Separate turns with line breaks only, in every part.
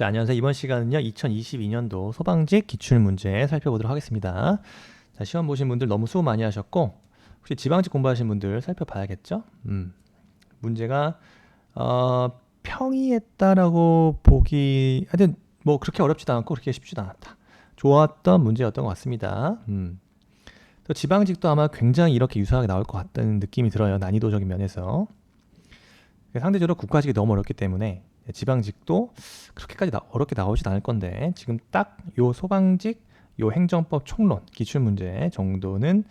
자, 안녕하세요. 이번 시간은요, 2022년도 소방직 기출문제 살펴보도록 하겠습니다. 자, 시험 보신 분들 너무 수고 많이 하셨고, 혹시 지방직 공부하신 분들 살펴봐야겠죠? 문제가, 평이했다라고 보기, 하여튼, 뭐, 그렇게 어렵지도 않고, 그렇게 쉽지도 않았다. 좋았던 문제였던 것 같습니다. 또 지방직도 아마 굉장히 이렇게 유사하게 나올 것 같다는 느낌이 들어요. 난이도적인 면에서. 상대적으로 국가직이 너무 어렵기 때문에, 지방직도 그렇게까지 어렵게 나오진 않을 건데 지금 딱 요 소방직 요 행정법 총론 기출문제 정도는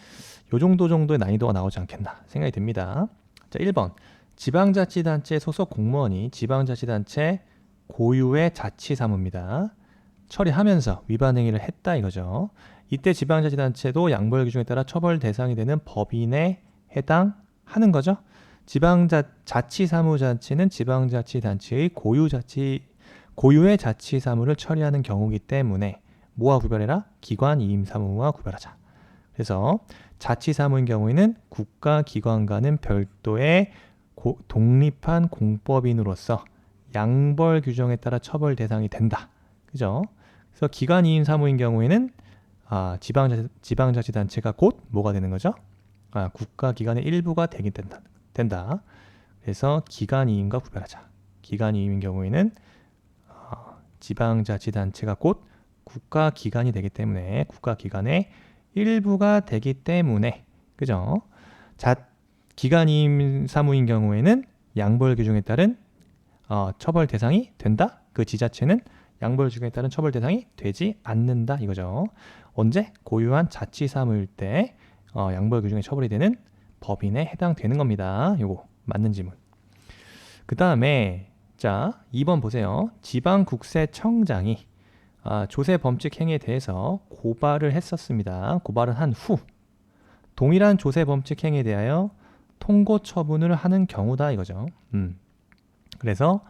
요 정도의 난이도가 나오지 않겠나 생각이 듭니다. 자, 1번 지방자치단체 소속 공무원이 지방자치단체 고유의 자치사무입니다. 처리하면서 위반 행위를 했다 이거죠. 이때 지방자치단체도 양벌 규정에 따라 처벌 대상이 되는 법인에 해당하는 거죠. 자치사무자치는 지방자치단체의 고유의 자치사무를 처리하는 경우이기 때문에 뭐와 구별해라? 기관이임사무와 구별하자. 그래서 자치사무인 경우에는 국가기관과는 별도의 독립한 공법인으로서 양벌 규정에 따라 처벌 대상이 된다. 그죠? 그래서 기관이임사무인 경우에는 지방자치단체가 곧 뭐가 되는 거죠? 국가기관의 일부가 되긴 된다. 그래서 기관이임과 구별하자. 기관이임인 경우에는 지방자치단체가 곧 국가기관이 되기 때문에 국가기관의 일부가 되기 때문에 그죠? 기관이임 사무인 경우에는 양벌 규정에 따른 처벌 대상이 된다. 그 지자체는 양벌 규정에 따른 처벌 대상이 되지 않는다 이거죠. 언제? 고유한 자치사무일 때 양벌 규정에 처벌이 되는 법인에 해당되는 겁니다. 요거 맞는 지문. 그 다음에 자 2번 보세요. 지방국세청장이 조세 범칙 행위에 대해서 고발을 했었습니다. 고발을 한 후 동일한 조세 범칙 행위에 대하여 통고 처분을 하는 경우다 이거죠. 그래서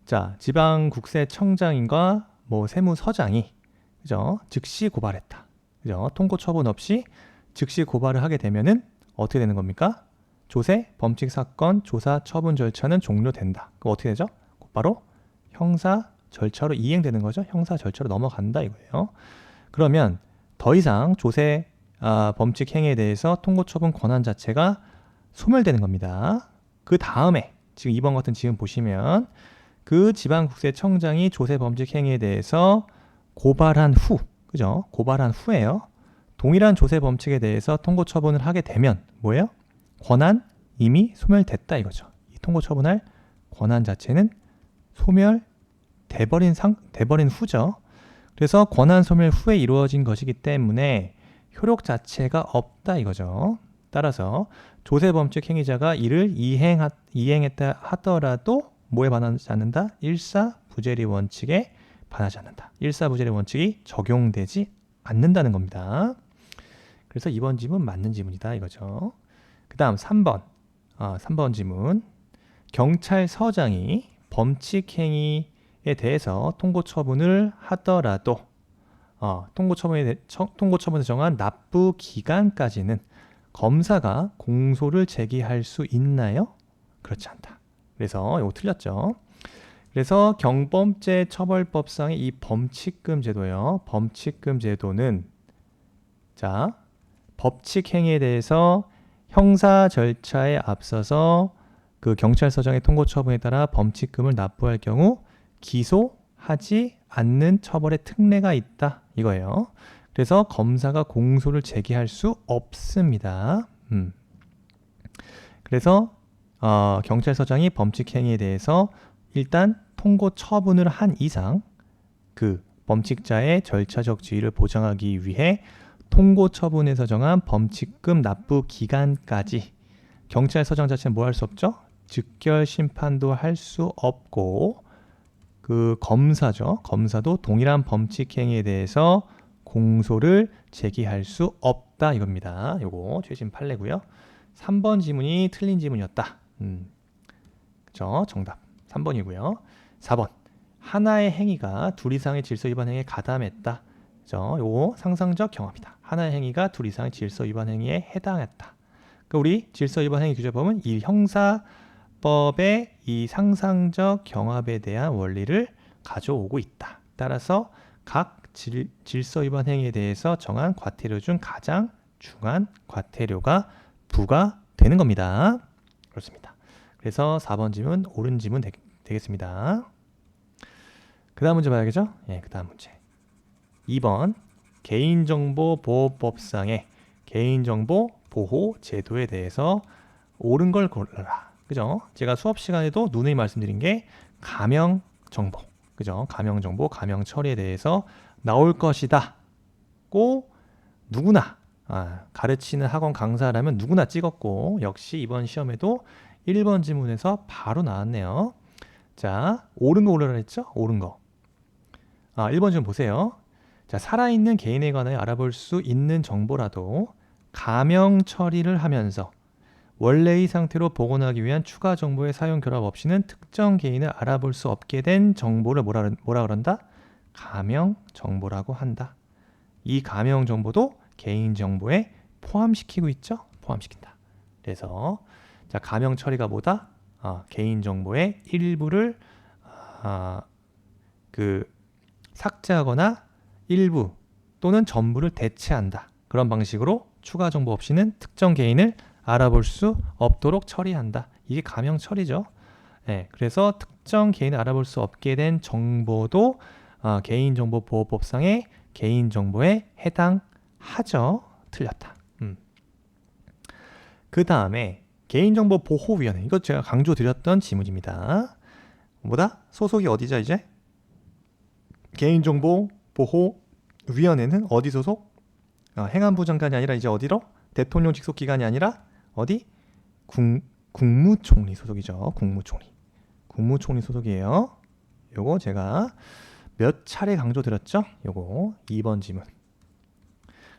자 지방국세청장인과 뭐 세무서장이 그죠? 즉시 고발했다. 그죠? 통고 처분 없이 즉시 고발을 하게 되면은 어떻게 되는 겁니까? 조세 범칙 사건 조사 처분 절차는 종료된다. 그럼 어떻게 되죠? 곧바로 형사 절차로 이행되는 거죠. 형사 절차로 넘어간다 이거예요. 그러면 더 이상 조세 범칙 행위에 대해서 통고 처분 권한 자체가 소멸되는 겁니다. 그 다음에 지금 2번 같은 지금 보시면 그 지방국세청장이 조세 범칙 행위에 대해서 고발한 후, 그죠? 고발한 후에요. 동일한 조세 범칙에 대해서 통고 처분을 하게 되면 뭐예요? 권한 이미 소멸됐다 이거죠. 이 통고 처분할 권한 자체는 소멸돼버린 후죠. 그래서 권한 소멸 후에 이루어진 것이기 때문에 효력 자체가 없다 이거죠. 따라서 조세 범칙 행위자가 이를 이행했다 하더라도 뭐에 반하지 않는다? 일사부재리 원칙에 반하지 않는다. 일사부재리 원칙이 적용되지 않는다는 겁니다. 그래서 이번 지문 맞는 지문이다 이거죠. 그 다음 3번 3번 지문 경찰서장이 범칙 행위에 대해서 통고 처분을 하더라도 통고 처분에 정한 납부 기간까지는 검사가 공소를 제기할 수 있나요? 그렇지 않다. 그래서 이거 틀렸죠. 그래서 경범죄 처벌법상의 이 범칙금 제도요. 범칙금 제도는 자 법칙 행위에 대해서 형사 절차에 앞서서 그 경찰서장의 통고 처분에 따라 범칙금을 납부할 경우 기소하지 않는 처벌의 특례가 있다 이거예요. 그래서 검사가 공소를 제기할 수 없습니다. 그래서 경찰서장이 범칙 행위에 대해서 일단 통고 처분을 한 이상 그 범칙자의 절차적 지위를 보장하기 위해 통고 처분에서 정한 범칙금 납부 기간까지 경찰서장 자체는 뭐 할 수 없죠? 즉결 심판도 할 수 없고 그 검사죠. 검사도 동일한 범칙 행위에 대해서 공소를 제기할 수 없다 이겁니다. 요거 최신 판례고요. 3번 지문이 틀린 지문이었다. 그죠? 정답 3번이고요. 4번 하나의 행위가 둘 이상의 질서 위반 행위에 가담했다. 그죠? 요거 상상적 경합이다. 하나의 행위가 둘 이상의 질서 위반 행위에 해당했다. 그러니까 우리 질서 위반 행위 규제법은 이 형사법의 이 상상적 경합에 대한 원리를 가져오고 있다. 따라서 각 질서 위반 행위에 대해서 정한 과태료 중 가장 중한 과태료가 부과되는 겁니다. 그렇습니다. 그래서 4번 지문 옳은 지문 되겠습니다. 그 다음 문제 봐야겠죠? 예, 그 다음 문제 2번 개인정보보호법상의 개인정보 보호 제도에 대해서 옳은 걸 골라라. 그죠? 제가 수업 시간에도 누누이 말씀드린 게 가명 정보, 그죠? 가명 정보, 가명 처리에 대해서 나올 것이다. 고 누구나 가르치는 학원 강사라면 누구나 찍었고 역시 이번 시험에도 1번 지문에서 바로 나왔네요. 자, 옳은 거 올라라 했죠? 옳은 거. 1번 지문 보세요. 자, 살아있는 개인에 관하여 알아볼 수 있는 정보라도 가명 처리를 하면서 원래의 상태로 복원하기 위한 추가 정보의 사용 결합 없이는 특정 개인을 알아볼 수 없게 된 정보를 뭐라 그런다? 가명 정보라고 한다. 이 가명 정보도 개인 정보에 포함시키고 있죠? 포함시킨다. 그래서 자, 가명 처리가 뭐다? 개인 정보의 일부를 삭제하거나 일부 또는 전부를 대체한다. 그런 방식으로 추가 정보 없이는 특정 개인을 알아볼 수 없도록 처리한다. 이게 가명 처리죠. 네, 그래서 특정 개인을 알아볼 수 없게 된 정보도 개인정보보호법상의 개인정보에 해당하죠. 틀렸다. 그 다음에 개인정보보호위원회. 이거 제가 강조드렸던 지문입니다. 뭐다? 소속이 어디죠 이제? 개인정보보호위원회는 어디 소속? 행안부 장관이 아니라 이제 어디로? 대통령 직속 기관이 아니라 어디? 국무총리 소속이죠. 국무총리 소속이에요. 요거 제가 몇 차례 강조드렸죠? 요거 2번 지문.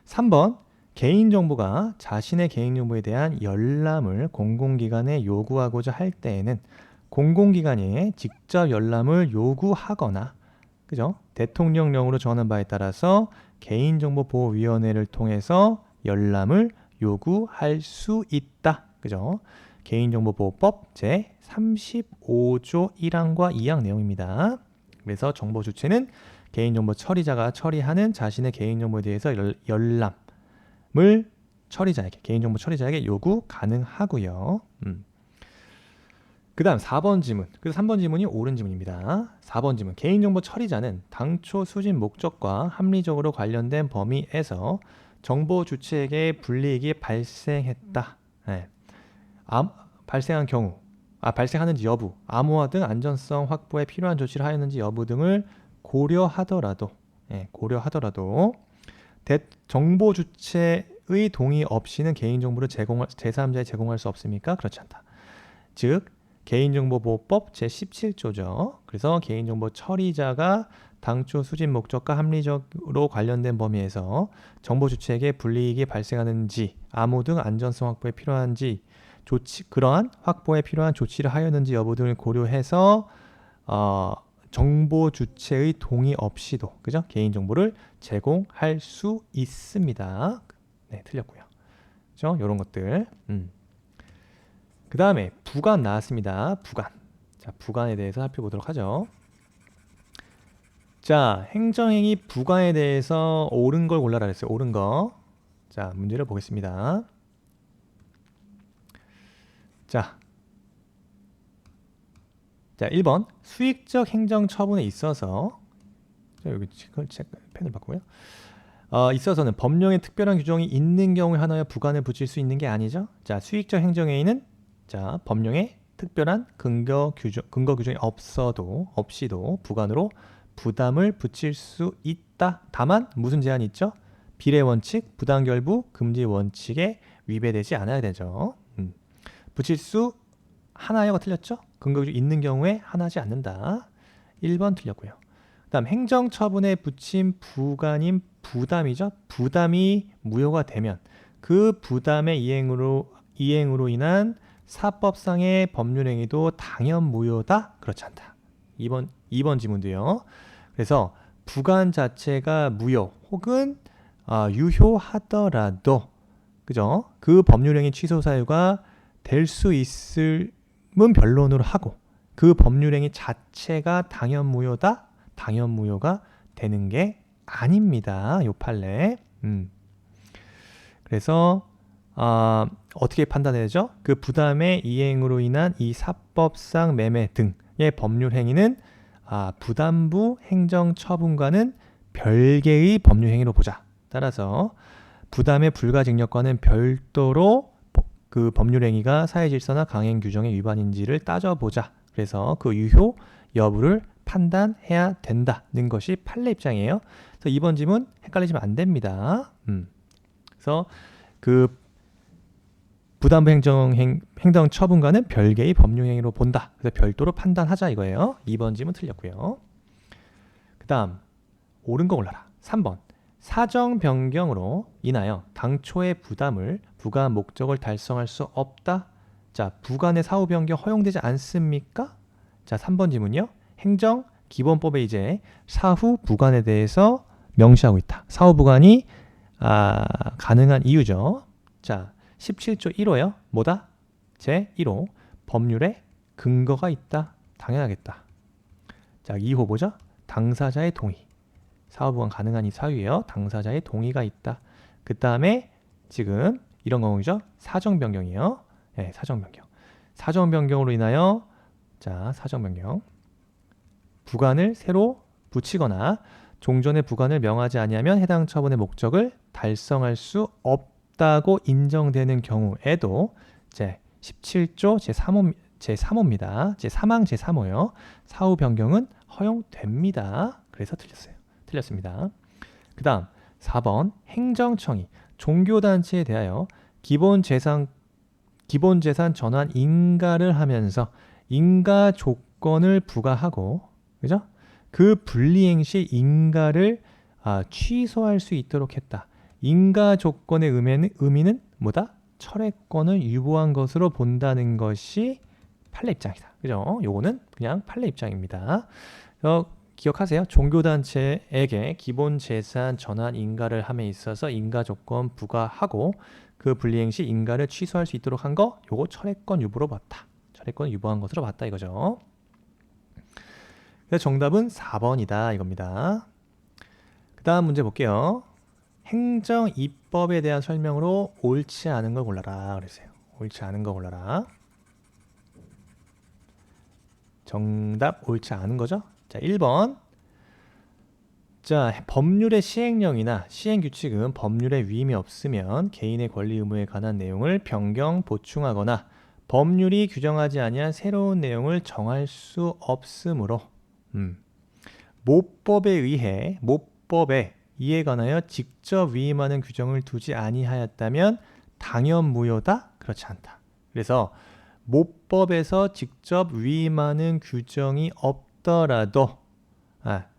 3번 개인정보가 자신의 개인정보에 대한 열람을 공공기관에 요구하고자 할 때에는 공공기관에 직접 열람을 요구하거나 그죠? 대통령령으로 정하는 바에 따라서 개인정보보호위원회를 통해서 열람을 요구할 수 있다. 그죠? 개인정보보호법 제35조 1항과 2항 내용입니다. 그래서 정보 주체는 개인정보 처리자가 처리하는 자신의 개인정보에 대해서 열람을 개인정보 처리자에게 요구 가능하고요. 그 다음 4번 지문. 그래서 3번 지문이 옳은 지문입니다. 4번 지문. 개인정보 처리자는 당초 수집 목적과 합리적으로 관련된 범위에서 정보 주체에게 불이익이 발생했다. 네. 발생한 경우, 발생하는지 여부, 암호화 등 안전성 확보에 필요한 조치를 하였는지 여부 등을 고려하더라도 정보 주체의 동의 없이는 개인정보를 제3자에 제공할 수 없습니까? 그렇지 않다. 즉 개인정보보호법 제17조죠. 그래서 개인정보 처리자가 당초 수집 목적과 합리적으로 관련된 범위에서 정보 주체에게 불이익이 발생하는지 암호 등 안전성 확보에 필요한지 그러한 확보에 필요한 조치를 하였는지 여부 등을 고려해서 정보 주체의 동의 없이도 그죠? 개인정보를 제공할 수 있습니다. 네, 틀렸고요. 그죠? 이런 것들. 그 다음에 부관 나왔습니다. 부관. 자, 부관에 대해서 살펴보도록 하죠. 자, 행정행위 부관에 대해서 옳은 걸 골라라 그랬어요. 옳은 거. 자, 문제를 보겠습니다. 자, 1번 수익적 행정 처분에 있어서 여기 펜을 바꾸고요. 있어서는 법령에 특별한 규정이 있는 경우에 하나여 부관을 붙일 수 있는 게 아니죠. 자, 수익적 행정행위는 자, 법령에 특별한 근거 규정이 없이도 부관으로 부담을 붙일 수 있다. 다만 무슨 제한이 있죠? 비례 원칙, 부당 결부, 금지 원칙에 위배되지 않아야 되죠. 붙일 수 하나여가 틀렸죠? 근거 규정이 있는 경우에 하나지 않는다. 1번 틀렸고요. 그 다음 행정처분에 붙인 부관인 부담이죠. 부담이 무효가 되면 그 부담의 이행으로 인한 사법상의 법률행위도 당연 무효다. 그렇지 않다. 2번 지문도요. 그래서 부관 자체가 무효 혹은 유효하더라도 그죠? 그 법률행위 취소 사유가 될 수 있음은 변론으로 하고 그 법률행위 자체가 당연 무효다. 당연무효가 되는 게 아닙니다. 요 판례. 그래서 어떻게 판단해야죠? 그 부담의 이행으로 인한 이 사법상 매매 등의 법률 행위는 부담부 행정처분과는 별개의 법률 행위로 보자. 따라서 부담의 불가징역과는 별도로 그 법률 행위가 사회질서나 강행 규정의 위반인지를 따져보자. 그래서 그 유효 여부를 판단해야 된다는 것이 판례 입장이에요. 그래서 이번 지문 헷갈리시면 안 됩니다. 그래서 그 부담부 행정 처분과는 별개의 법률 행위로 본다. 그래서 별도로 판단하자 이거예요. 2번 지문 틀렸고요. 그 다음 옳은 거 골라라. 3번 사정 변경으로 인하여 당초의 부담을 부과한 목적을 달성할 수 없다. 자, 부관의 사후 변경 허용되지 않습니까? 자, 3번 지문요. 행정 기본법에 이제 사후 부관에 대해서 명시하고 있다. 사후 부관이 가능한 이유죠. 자, 17조 1호요. 뭐다? 제 1호 법률에 근거가 있다. 당연하겠다. 자, 2호 뭐죠? 당사자의 동의. 사후 부관 가능한 이 사유예요. 당사자의 동의가 있다. 그 다음에 지금 이런 경우죠. 사정 변경이에요. 네, 사정 변경. 사정 변경으로 인하여 자, 사정 변경. 부관을 새로 붙이거나 종전의 부관을 명하지 아니하면 해당 처분의 목적을 달성할 수 없다고 인정되는 경우에도 제 17조 제3호입니다. 제3항 제3호요. 사후 변경은 허용됩니다. 그래서 틀렸습니다. 그 다음 4번 행정청이 종교단체에 대하여 기본재산 전환 인가를 하면서 인가 조건을 부과하고 그죠? 그 분리행 시 인가를 취소할 수 있도록 했다. 인가 조건의 의미는 뭐다? 철회권을 유보한 것으로 본다는 것이 판례 입장이다. 그죠? 요거는 그냥 판례 입장입니다. 기억하세요. 종교단체에게 기본재산 전환 인가를 함에 있어서 인가 조건 부과하고 그 분리행 시 인가를 취소할 수 있도록 한 거 요거 철회권 유보로 봤다. 철회권 유보한 것으로 봤다 이거죠. 그래서 정답은 4번이다 이겁니다. 그 다음 문제 볼게요. 행정 입법에 대한 설명으로 옳지 않은 걸 골라라 그랬어요. 옳지 않은 거 골라라. 정답 옳지 않은 거죠? 자, 1번. 자, 법률의 시행령이나 시행규칙은 법률에 위임이 없으면 개인의 권리 의무에 관한 내용을 변경, 보충하거나 법률이 규정하지 아니한 새로운 내용을 정할 수 없으므로 모법에 이에 관하여 직접 위임하는 규정을 두지 아니하였다면 당연무효다? 그렇지 않다. 그래서 모법에서 직접 위임하는 규정이 없더라도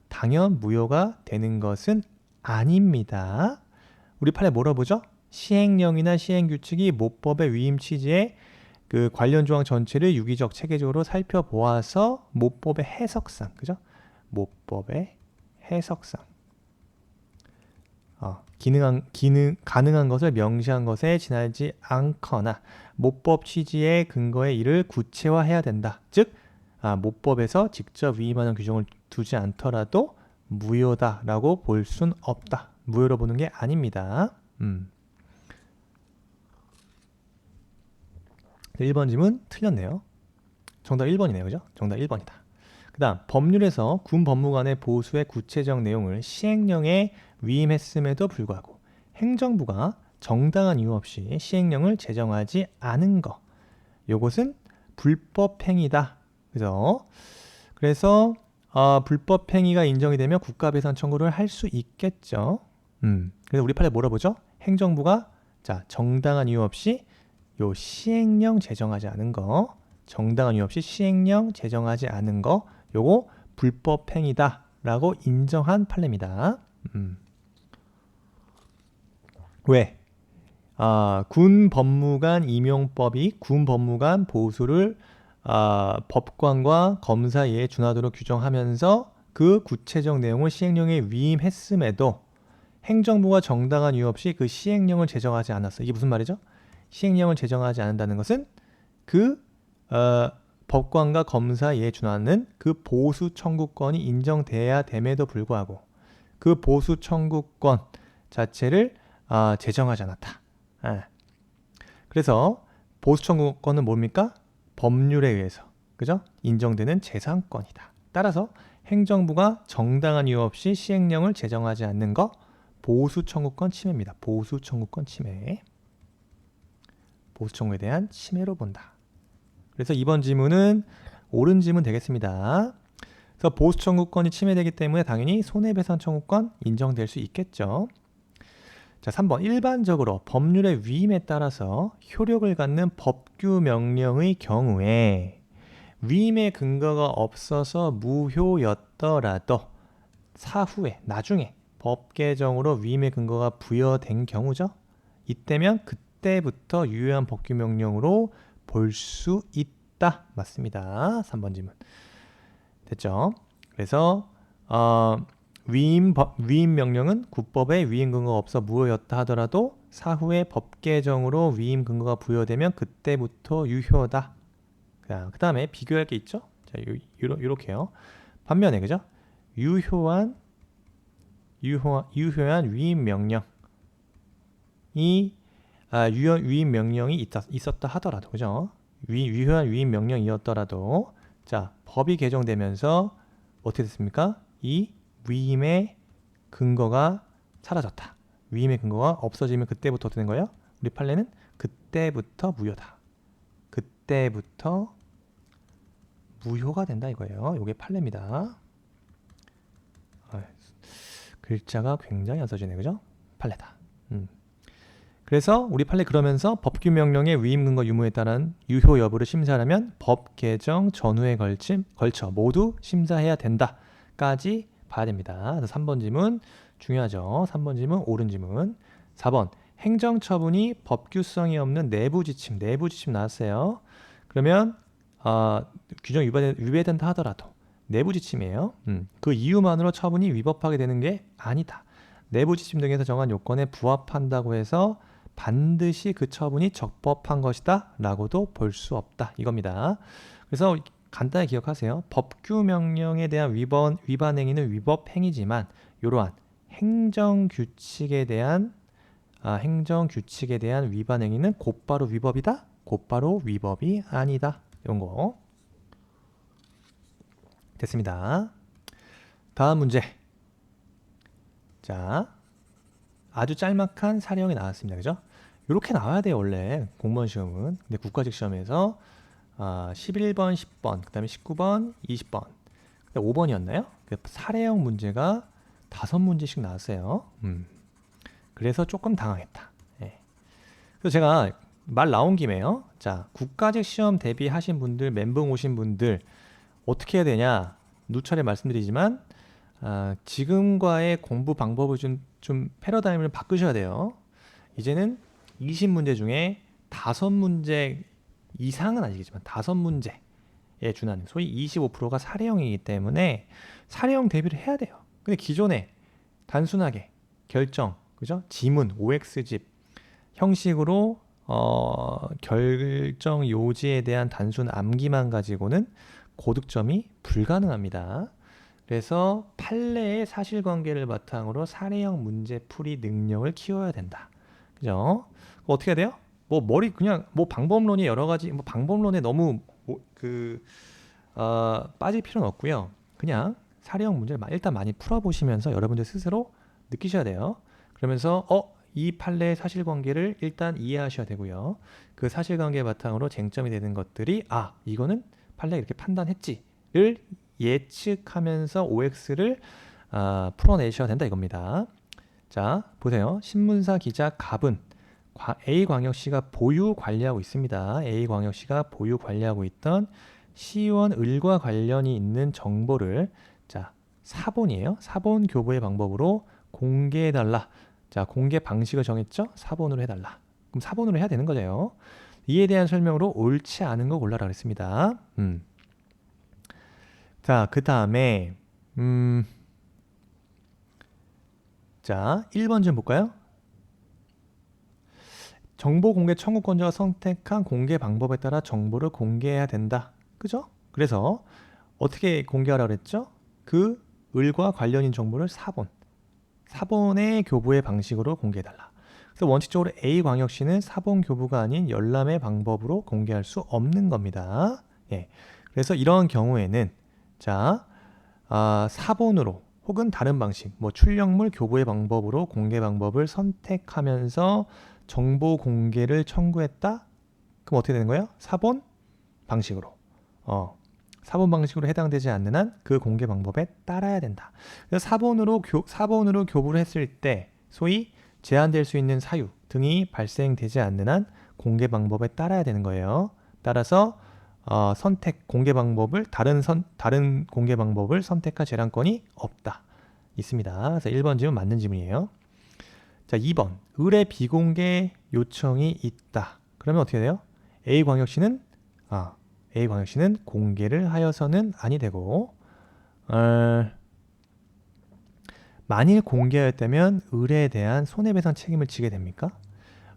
당연무효가 되는 것은 아닙니다. 우리 판례 뭐라 보죠? 시행령이나 시행규칙이 모법의 위임 취지에 그 관련 조항 전체를 유기적 체계적으로 살펴보아서 모법의 해석상, 그죠? 모법의 해석상 가능한 것을 명시한 것에 지나지 않거나 모법 취지의 근거에 이를 구체화해야 된다. 즉 모법에서 직접 위임하는 규정을 두지 않더라도 무효다라고 볼 순 없다. 무효로 보는 게 아닙니다. 1번 질문 틀렸네요. 정답 1번이네요. 그죠? 정답 1번이다. 그 다음 법률에서 군 법무관의 보수의 구체적 내용을 시행령에 위임했음에도 불구하고 행정부가 정당한 이유 없이 시행령을 제정하지 않은 것 요것은 불법행위다. 그래서 불법행위가 인정이 되면 국가배상 청구를 할 수 있겠죠. 그래서 우리 판례 뭐라 보죠? 행정부가 정당한 이유 없이 요 시행령 제정하지 않은 거 정당한 이유 없이 시행령 제정하지 않은 거 요거 불법행위다 라고 인정한 판례입니다. 왜? 군 법무관 임용법이 군 법무관 보수를 법관과 검사에 준하도록 규정하면서 그 구체적 내용을 시행령에 위임했음에도 행정부가 정당한 이유 없이 그 시행령을 제정하지 않았어. 이게 무슨 말이죠? 시행령을 제정하지 않는다는 것은 그 법관과 검사에 준하는 그 보수 청구권이 인정돼야 됨에도 불구하고 그 보수 청구권 자체를 제정하지 않았다. 그래서 보수 청구권은 뭡니까? 법률에 의해서 그죠? 인정되는 재산권이다. 따라서 행정부가 정당한 이유 없이 시행령을 제정하지 않는 거 보수 청구권 침해입니다. 보수 청구권 침해. 보수 청구에 대한 침해로 본다. 그래서 이번 지문은 옳은 지문 되겠습니다. 그래서 보수 청구권이 침해되기 때문에 당연히 손해배상 청구권 인정될 수 있겠죠. 자, 3번. 일반적으로 법률의 위임에 따라서 효력을 갖는 법규 명령의 경우에 위임의 근거가 없어서 무효였더라도 사후에 나중에 법 개정으로 위임의 근거가 부여된 경우죠. 이때면 그때부터 유효한 법규 명령으로 볼 수 있다. 맞습니다. 3번 질문. 됐죠? 그래서 위임 명령은 국법에 위임 근거가 없어 무효였다 하더라도 사후에 법 개정으로 위임 근거가 부여되면 그때부터 유효다. 그 다음에 비교할 게 있죠? 자, 요렇게요. 반면에 그죠? 유효한 위임 명령이 위임 명령이 있었다 하더라도 그죠? 유효한 위임 명령이었더라도 자, 법이 개정되면서 어떻게 됐습니까? 이 위임의 근거가 사라졌다. 위임의 근거가 없어지면 그때부터 어떻게 된 거예요? 우리 판례는 그때부터 무효다. 그때부터 무효가 된다 이거예요. 이게 판례입니다. 글자가 굉장히 안 써지네, 그죠? 판례다. 그래서 우리 판례 그러면서 법규 명령의 위임 근거 유무에 따른 유효 여부를 심사하려면 법 개정 전후에 걸쳐 모두 심사해야 된다까지 봐야 됩니다. 그래서 3번 지문 중요하죠. 3번 지문 옳은 지문. 4번 행정처분이 법규성이 없는 내부 지침 나왔어요. 그러면 규정 위배된다 하더라도 내부 지침이에요. 그 이유만으로 처분이 위법하게 되는 게 아니다. 내부 지침 등에서 정한 요건에 부합한다고 해서 반드시 그 처분이 적법한 것이다 라고도 볼 수 없다 이겁니다. 그래서 간단히 기억하세요. 법규 명령에 대한 위반 행위는 위법 행위지만 이러한 행정규칙에 대한 위반 행위는 곧바로 위법이다? 곧바로 위법이 아니다. 이런 거 됐습니다. 다음 문제. 자, 아주 짤막한 사례형이 나왔습니다. 그죠? 이렇게 나와야 돼요, 원래 공무원 시험은. 근데 국가직 시험에서 11번, 10번, 그 다음에 19번, 20번, 5번이었나요? 사례형 문제가 5문제씩 나왔어요. 그래서 조금 당황했다. 예. 그래서 제가 말 나온 김에요. 자, 국가직 시험 대비하신 분들, 멘붕 오신 분들 어떻게 해야 되냐? 누차례 말씀드리지만 지금과의 공부 방법을 좀 패러다임을 바꾸셔야 돼요. 이제는 20문제 중에 5문제 이상은 아니겠지만 5문제에 준하는 소위 25%가 사례형이기 때문에 사례형 대비를 해야 돼요. 근데 기존에 단순하게 결정, 그죠? 지문, OX집 형식으로 결정 요지에 대한 단순 암기만 가지고는 고득점이 불가능합니다. 그래서 판례의 사실관계를 바탕으로 사례형 문제풀이 능력을 키워야 된다. 그죠? 어떻게 해야 돼요? 방법론이 여러 가지, 방법론에 너무 빠질 필요는 없고요. 그냥 사례형 문제를 일단 많이 풀어보시면서 여러분들 스스로 느끼셔야 돼요. 그러면서 이 판례의 사실관계를 일단 이해하셔야 되고요. 그 사실관계 바탕으로 쟁점이 되는 것들이 이거는 판례가 이렇게 판단했지를 예측하면서 OX를 풀어내셔야 된다 이겁니다. 자, 보세요. 신문사 기자 갑은 A광역시가 보유 관리하고 있습니다. A광역시가 보유 관리하고 있던 시의원 을과 관련이 있는 정보를 사본이에요. 사본 교부의 방법으로 공개해달라. 자, 공개 방식을 정했죠? 사본으로 해달라. 그럼 사본으로 해야 되는 거죠. 이에 대한 설명으로 옳지 않은 거 골라라 그랬습니다. 자, 그 다음에 자, 1번 좀 볼까요? 정보 공개 청구권자가 선택한 공개 방법에 따라 정보를 공개해야 된다. 그죠? 그래서 어떻게 공개하라 그랬죠? 그 을과 관련인 정보를 사본의 교부의 방식으로 공개해달라. 그래서 원칙적으로 A광역시는 사본 교부가 아닌 열람의 방법으로 공개할 수 없는 겁니다. 예. 그래서 이런 경우에는 자, 사본으로 혹은 다른 방식, 뭐 출력물 교부의 방법으로 공개 방법을 선택하면서 정보 공개를 청구했다. 그럼 어떻게 되는 거예요? 사본 방식으로. 사본 방식으로 해당되지 않는 한 그 공개 방법에 따라야 된다. 그래서 사본으로 교부를 했을 때 소위 제한될 수 있는 사유 등이 발생되지 않는 한 공개 방법에 따라야 되는 거예요. 따라서 선택 공개 방법을 다른 공개 방법을 선택할 재량권이 없다. 있습니다. 그래서 1번 질문 맞는 질문이에요. 자, 2번. 을의 비공개 요청이 있다. 그러면 어떻게 돼요? A광역시는 공개를 하여서는 아니 되고 만일 공개하였다면 을에 대한 손해배상 책임을 지게 됩니까?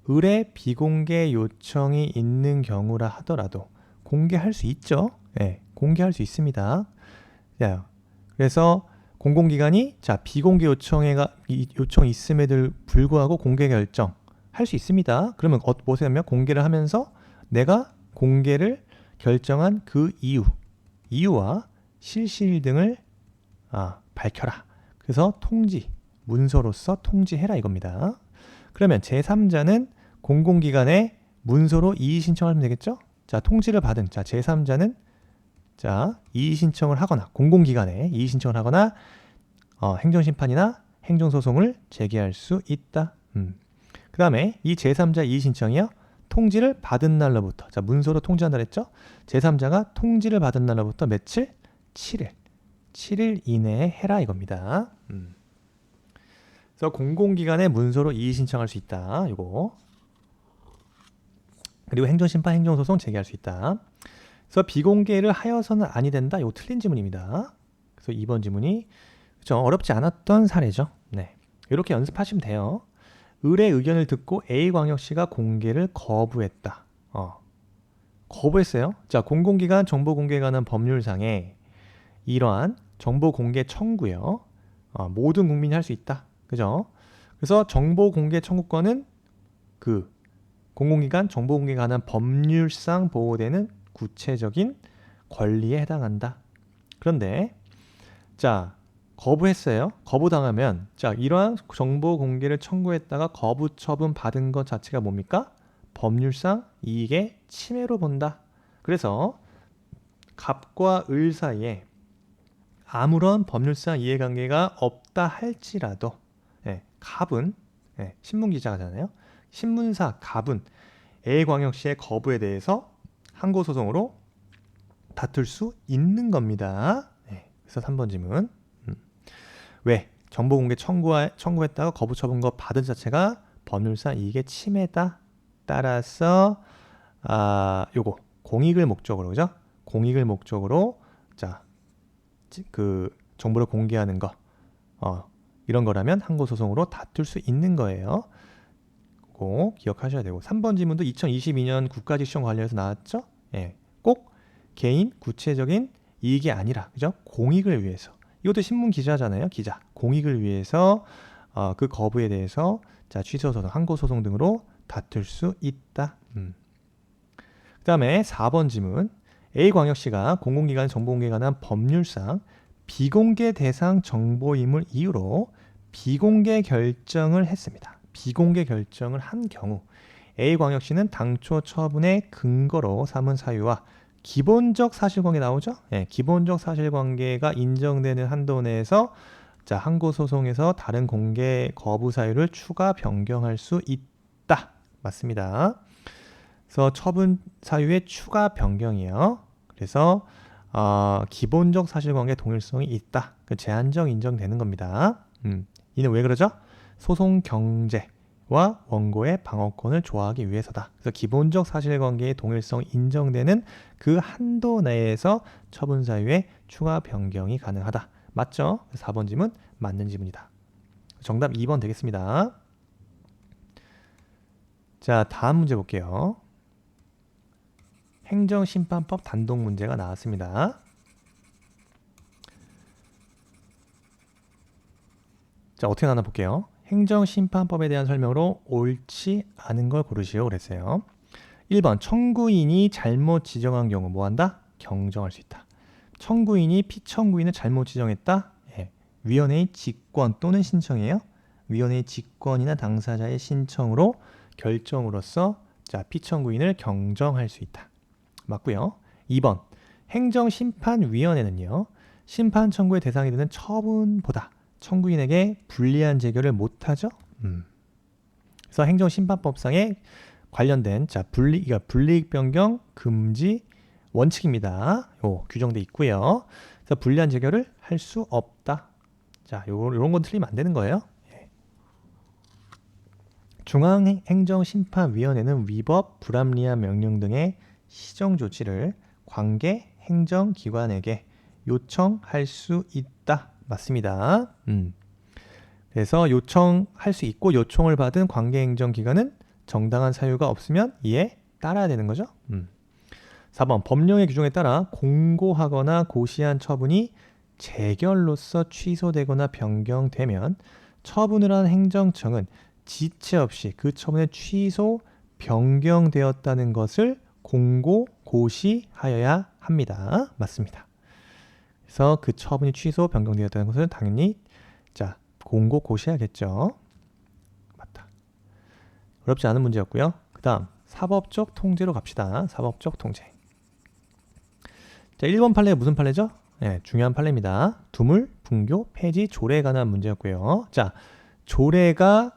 을의 비공개 요청이 있는 경우라 하더라도 공개할 수 있죠. 네, 공개할 수 있습니다. 자, 그래서 공공기관이 비공개 요청이 있음에도 불구하고 공개 결정 할 수 있습니다. 그러면 보세요. 공개를 하면서 내가 공개를 결정한 그 이유와 실시일 등을 밝혀라. 그래서 통지, 문서로서 통지해라 이겁니다. 그러면 제3자는 공공기관에 문서로 이의 신청하면 되겠죠? 자, 통지를 받은 제3자는 이의 신청을 하거나 공공기관에 이의 신청을 하거나 행정심판이나 행정소송을 제기할 수 있다. 그 다음에 이 제3자 이의 신청이요. 통지를 받은 날로부터 문서로 통지한다 그랬죠? 제3자가 통지를 받은 날로부터 며칠? 7일 이내에 해라 이겁니다. 그래서 공공기관에 문서로 이의 신청할 수 있다. 이거. 그리고 행정심판, 행정소송 제기할 수 있다. 그래서 비공개를 하여서는 아니 된다. 이거 틀린 지문입니다. 그래서 2번 지문이 그렇죠? 어렵지 않았던 사례죠. 네, 이렇게 연습하시면 돼요. 을의 의견을 듣고 A광역시가 공개를 거부했다. 거부했어요. 자, 공공기관 정보공개에 관한 법률상에 이러한 정보공개 청구요. 모든 국민이 할 수 있다. 그죠? 그래서 정보공개 청구권은 그 공공기관 정보공개에 관한 법률상 보호되는 구체적인 권리에 해당한다. 그런데 거부했어요. 거부당하면 이러한 정보 공개를 청구했다가 거부 처분 받은 것 자체가 뭡니까? 법률상 이익의 침해로 본다. 그래서 갑과 을 사이에 아무런 법률상 이해관계가 없다 할지라도 갑은 신문기자잖아요. 신문사 갑은 A광역시의 거부에 대해서 항고소송으로 다툴 수 있는 겁니다. 그래서 3번 질문. 왜? 정보공개 청구했다가 거부 처분거 받은 자체가 법률상 이익의 침해다. 따라서 요거 공익을 목적으로 그죠? 공익을 목적으로 그 정보를 공개하는 거 이런 거라면 항고소송으로 다툴 수 있는 거예요. 꼭 기억하셔야 되고 3번 질문도 2022년 국가직시험 관련해서 나왔죠? 꼭 개인 구체적인 이익이 아니라 그죠? 공익을 위해서 이것도 신문 기자잖아요. 기자. 공익을 위해서 그 거부에 대해서 취소소송, 항고소송 등으로 다툴 수 있다. 그 다음에 4번 질문. A광역시가 공공기관 정보공개에 관한 법률상 비공개 대상 정보임을 이유로 비공개 결정을 했습니다. 비공개 결정을 한 경우 A광역시는 당초 처분의 근거로 삼은 사유와 기본적 사실관계 나오죠? 기본적 사실관계가 인정되는 한도 내에서 항고소송에서 다른 공개 거부 사유를 추가 변경할 수 있다. 맞습니다. 그래서 처분 사유의 추가 변경이요. 그래서 기본적 사실관계 동일성이 있다. 제한적 인정되는 겁니다. 이는 왜 그러죠? 소송 경제와 원고의 방어권을 조화하기 위해서다. 그래서 기본적 사실관계의 동일성이 인정되는 그 한도 내에서 처분 사유의 추가 변경이 가능하다. 맞죠? 4번 질문 맞는 질문이다. 정답 2번 되겠습니다. 자, 다음 문제 볼게요. 행정심판법 단독 문제가 나왔습니다. 자, 어떻게 나나 볼게요. 행정심판법에 대한 설명으로 옳지 않은 걸 고르시오 그랬어요. 1번 청구인이 잘못 지정한 경우 뭐한다? 경정할 수 있다. 청구인이 피청구인을 잘못 지정했다? 예. 위원회의 직권 또는 신청이에요. 위원회의 직권이나 당사자의 신청으로 결정으로써 자, 피청구인을 경정할 수 있다. 맞고요. 2번 행정심판위원회는요. 심판 청구의 대상이 되는 처분보다 청구인에게 불리한 재결을 못하죠. 그래서 행정심판법상에 관련된 자 그러니까 불이익 변경 금지 원칙입니다. 요 규정돼 있고요. 그래서 불리한 재결을 할 수 없다. 자, 요런 건 틀리면 안 되는 거예요. 예. 중앙행정심판위원회는 위법, 불합리한 명령 등의 시정 조치를 관계 행정기관에게 요청할 수 있다. 맞습니다. 그래서 요청할 수 있고 요청을 받은 관계행정기관은 정당한 사유가 없으면 이에 따라야 되는 거죠. 4번 법령의 규정에 따라 공고하거나 고시한 처분이 재결로서 취소되거나 변경되면 처분을 한 행정청은 지체 없이 그 처분의 취소, 변경되었다는 것을 공고, 고시하여야 합니다. 맞습니다. 그래서 그 처분이 취소, 변경되었다는 것을 당연히 자 공고, 고시해야겠죠. 맞다. 어렵지 않은 문제였고요. 그 다음 사법적 통제로 갑시다. 사법적 통제. 자, 1번 판례 무슨 판례죠? 네, 중요한 판례입니다. 두물, 분교, 폐지, 조례에 관한 문제였고요. 자, 조례가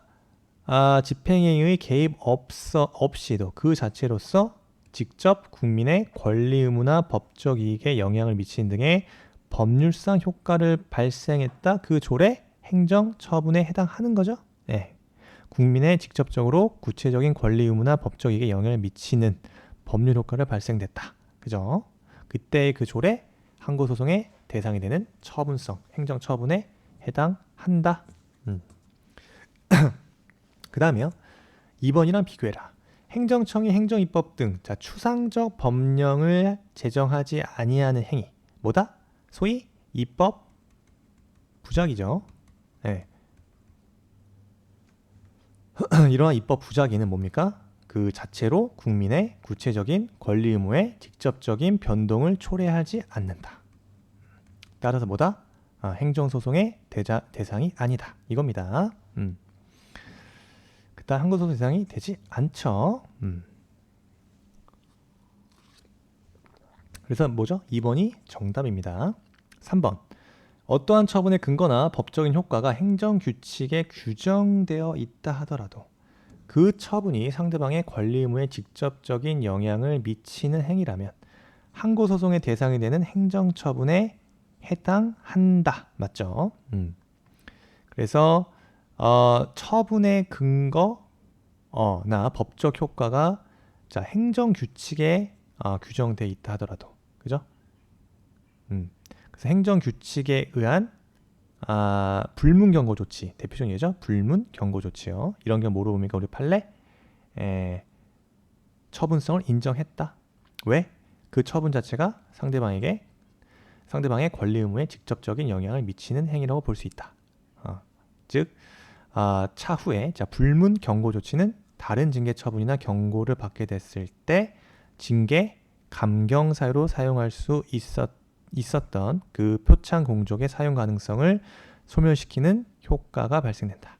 집행행위의 개입 없이도 그 자체로서 직접 국민의 권리 의무나 법적 이익에 영향을 미치는 등의 법률상 효과를 발생했다. 그 조례 행정 처분에 해당하는 거죠. 네. 국민의 직접적으로 구체적인 권리 의무나 법적 이익에 영향을 미치는 법률 효과를 발생됐다. 그죠? 그때의 그 조례 항고 소송의 대상이 되는 처분성 행정 처분에 해당한다. 그 다음에요. 2번이랑 비교해라. 행정청이 행정입법 등 자, 추상적 법령을 제정하지 아니하는 행위 뭐다? 소위 입법 부작위죠. 네. 이러한 입법 부작위는 뭡니까? 그 자체로 국민의 구체적인 권리 의무에 직접적인 변동을 초래하지 않는다. 따라서 뭐다? 행정소송의 대상이 아니다. 이겁니다. 그딴 항고소송 대상이 되지 않죠. 그래서 뭐죠? 2번이 정답입니다. 3번. 어떠한 처분의 근거나 법적인 효과가 행정규칙에 규정되어 있다 하더라도 그 처분이 상대방의 권리 의무에 직접적인 영향을 미치는 행위라면 항고소송의 대상이 되는 행정처분에 해당한다. 맞죠? 그래서 처분의 근거나 법적 효과가 자, 행정규칙에 규정되어 있다 하더라도 그죠? 그래서 행정규칙에 의한 불문경고 조치 대표적인 예죠. 불문경고 조치요. 이런 게 뭐로 봅니까? 우리 판례 처분성을 인정했다. 왜? 그 처분 자체가 상대방의 권리 의무에 직접적인 영향을 미치는 행위라고 볼 수 있다. 즉 차후에 자, 불문경고 조치는 다른 징계 처분이나 경고를 받게 됐을 때 징계 감경 사유로 사용할 수 있었던 그 표창 공적의 사용 가능성을 소멸시키는 효과가 발생된다.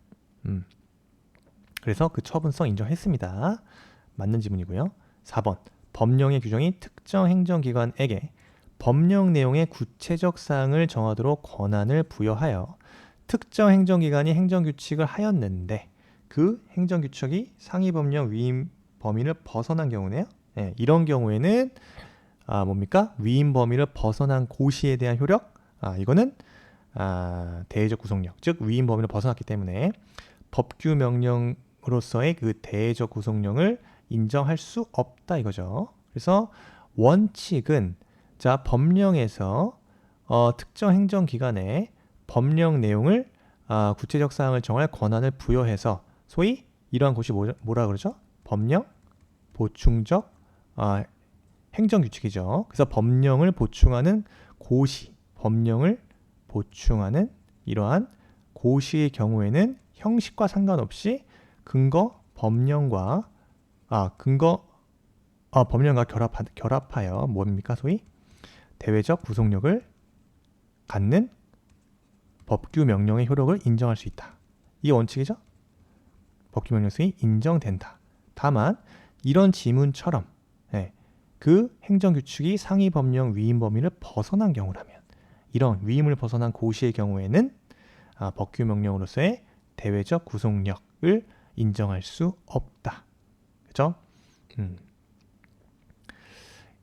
그래서 그 처분성 인정했습니다. 맞는 지문이고요. 4번. 법령의 규정이 특정 행정기관에게 법령 내용의 구체적 사항을 정하도록 권한을 부여하여 특정 행정기관이 행정규칙을 하였는데 그 행정규칙이 상위법령 위임 범위를 벗어난 경우네요. 네, 이런 경우에는 뭡니까? 위임 범위를 벗어난 고시에 대한 효력? 이거는 대외적 구속력, 즉 위임 범위를 벗어났기 때문에 법규 명령으로서의 그 대외적 구속력을 인정할 수 없다 이거죠. 그래서 원칙은 자, 법령에서 특정 행정기관에 법령 내용을 구체적 사항을 정할 권한을 부여해서 소위 이러한 것이 뭐라 그러죠? 법령 보충적 행정규칙이죠. 그래서 법령을 보충하는 고시, 법령을 보충하는 이러한 고시의 경우에는 형식과 상관없이 법령과 결합하여 뭡니까? 소위 대외적 구속력을 갖는 법규 명령의 효력을 인정할 수 있다. 이게 원칙이죠. 법규 명령 수위 인정된다. 다만 이런 지문처럼 그 행정규칙이 상위 법령 위임 범위를 벗어난 경우라면, 이런 위임을 벗어난 고시의 경우에는 법규 명령으로서의 대외적 구속력을 인정할 수 없다. 그죠?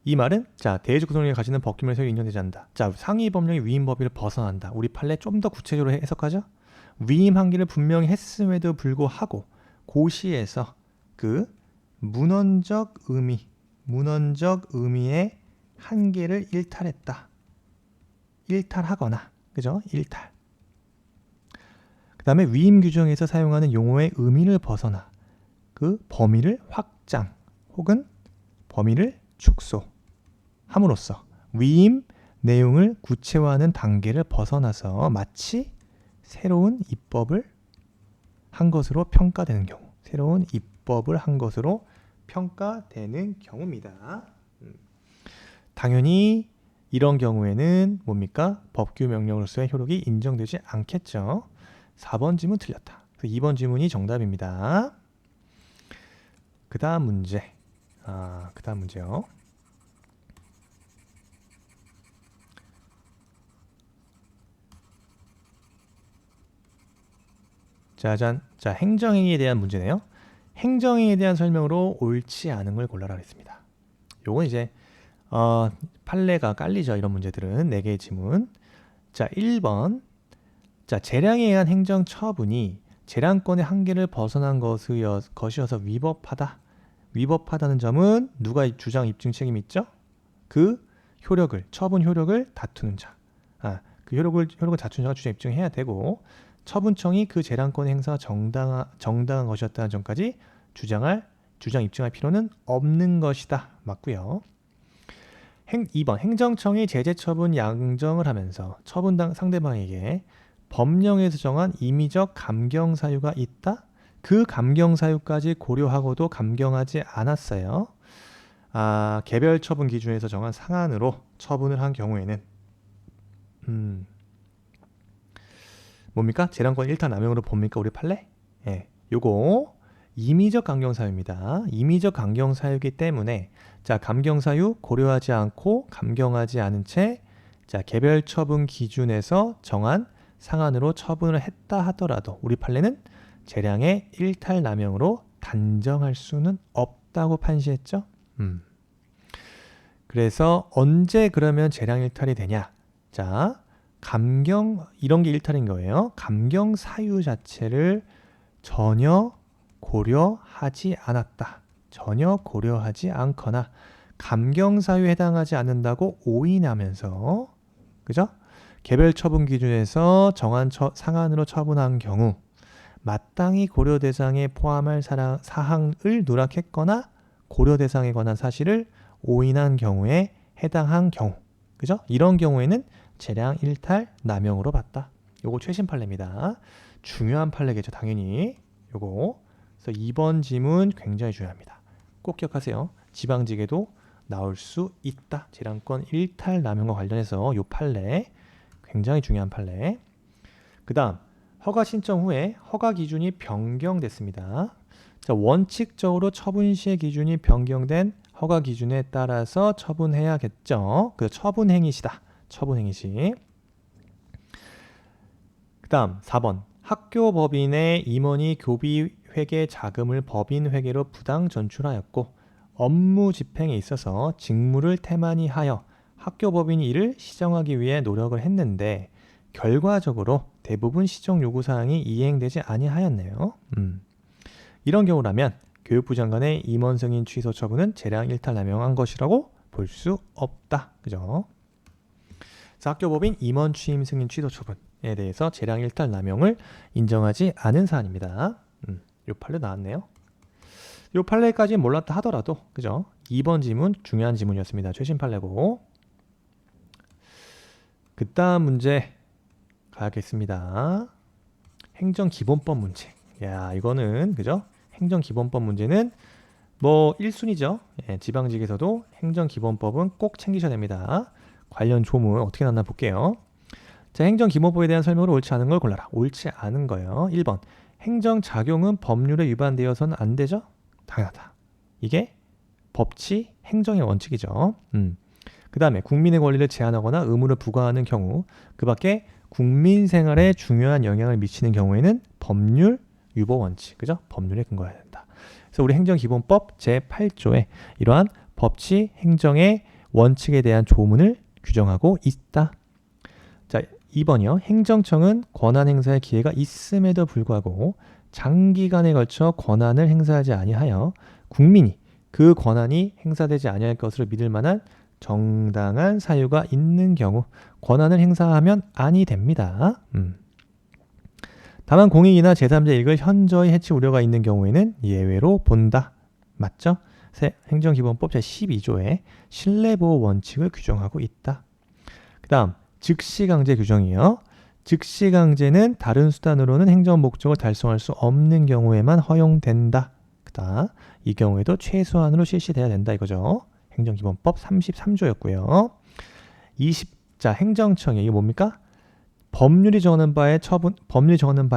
이 말은 대외적 구속력을 가지는 법규 명령이 인정되지 않는다. 상위 법령이 위임 범위를 벗어난다. 우리 판례 좀 더 구체적으로 해석하죠. 위임 한계를 분명히 했음에도 불구하고 고시에서 그 문헌적 의미의 한계를 일탈하거나, 그죠? 일탈. 그 다음에 위임 규정에서 사용하는 용어의 의미를 벗어나 그 범위를 확장 혹은 범위를 축소함으로써 위임 내용을 구체화하는 단계를 벗어나서 마치 새로운 입법을 한 것으로 평가되는 경우, 새로운 입법을 한 것으로 평가되는 경우입니다. 당연히 이런 경우에는 뭡니까? 법규 명령으로서의 효력이 인정되지 않겠죠. 4번 지문 틀렸다. 2번 지문이 정답입니다. 그 다음 문제요. 짜잔. 행정행위에 대한 문제네요. 행정행위에 대한 설명으로 옳지 않은 걸 골라라 그랬습니다. 요건 이제 판례가 깔리죠. 이런 문제들은 4개의 지문. 1번. 재량에 의한 행정처분이 재량권의 한계를 벗어난 것이어서 위법하다는 점은 누가 주장 입증 책임이 있죠? 그 처분 효력을 다투는 자. 그 효력을 다투는 자가 주장 입증해야 되고, 처분청이 그 재량권 행사가 정당한 것이었다는 점까지 주장 입증할 필요는 없는 것이다. 맞고요. 2번. 행정청이 제재처분 양정을 하면서 상대방에게 법령에서 정한 임의적 감경 사유가 있다? 그 감경 사유까지 고려하고도 감경하지 않았어요. 개별 처분 기준에서 정한 상한으로 처분을 한 경우에는 뭡니까? 재량권 일탈 남용으로 봅니까? 우리 판례? 요거 임의적 감경 사유입니다. 임의적 감경 사유이기 때문에 감경 사유 고려하지 않고 감경하지 않은 채 개별 처분 기준에서 정한 상한으로 처분을 했다 하더라도 우리 판례는 재량의 일탈 남용으로 단정할 수는 없다고 판시했죠. 그래서 언제 그러면 재량 일탈이 되냐? 감경, 이런 게 일탈인 거예요. 감경 사유 자체를 전혀 고려하지 않았다. 전혀 고려하지 않거나 감경 사유에 해당하지 않는다고 오인하면서, 그죠? 개별 처분 기준에서 정한 상한으로 처분한 경우 마땅히 고려 대상에 포함할 사항을 누락했거나 고려 대상에 관한 사실을 오인한 경우에 해당한 경우, 그죠? 이런 경우에는 재량 일탈 남용으로 봤다. 요거 최신 판례입니다. 중요한 판례겠죠, 당연히. 요거. 그래서 2번 지문 굉장히 중요합니다. 꼭 기억하세요. 지방직에도 나올 수 있다. 재량권 일탈 남용과 관련해서 요 판례 굉장히 중요한 판례. 그 다음 허가 신청 후에 허가 기준이 변경됐습니다. 원칙적으로 처분 시의 기준이 변경된 허가 기준에 따라서 처분해야겠죠. 그래서 처분 행위시다. 처분 행위시. 그 다음 4번. 학교 법인의 임원이 교비 회계 자금을 법인 회계로 부당 전출하였고 업무 집행에 있어서 직무를 태만히 하여 학교 법인이 이를 시정하기 위해 노력을 했는데 결과적으로 대부분 시정 요구사항이 이행되지 아니하였네요. 이런 경우라면 교육부 장관의 임원 승인 취소 처분은 재량 일탈 남용한 것이라고 볼 수 없다. 그죠? 그래서 학교 법인 임원 취임 승인 취소 처분에 대해서 재량 일탈 남용을 인정하지 않은 사안입니다. 요 판례 나왔네요. 요 판례까지 몰랐다 하더라도, 그죠? 2번 지문 중요한 지문이었습니다. 최신 판례고. 그 다음 문제 가겠습니다. 행정기본법 문제. 야, 이거는 그죠? 행정기본법 문제는 뭐 1순위죠. 예, 지방직에서도 행정기본법은 꼭 챙기셔야 됩니다. 관련 조문 어떻게 나왔나 볼게요. 자, 행정기본법에 대한 설명으로 옳지 않은 걸 골라라. 옳지 않은 거예요. 1번. 행정작용은 법률에 위반되어서는 안 되죠? 당연하다. 이게 법치 행정의 원칙이죠. 그 다음에 국민의 권리를 제한하거나 의무를 부과하는 경우 그 밖에 국민 생활에 중요한 영향을 미치는 경우에는 법률 위법 원칙, 그죠? 법률에 근거해야 된다. 그래서 우리 행정기본법 제8조에 이러한 법치 행정의 원칙에 대한 조문을 규정하고 있다. 자, 2번이요. 행정청은 권한 행사의 기회가 있음에도 불구하고 장기간에 걸쳐 권한을 행사하지 아니하여 국민이 그 권한이 행사되지 아니할 것으로 믿을 만한 정당한 사유가 있는 경우 권한을 행사하면 아니 됩니다. 다만 공익이나 제3자 이익을 현저히 해칠 우려가 있는 경우에는 예외로 본다. 맞죠? 행정기본법 제12조에 신뢰보호 원칙을 규정하고 있다. 그 다음 즉시강제 규정이요. 즉시강제는 다른 수단으로는 행정 목적을 달성할 수 없는 경우에만 허용된다. 그다음 이 경우에도 최소한으로 실시돼야 된다 이거죠. 행정기본법 33조였고요. 20자 행정청이 이게 뭡니까? 법률이 정하는 바에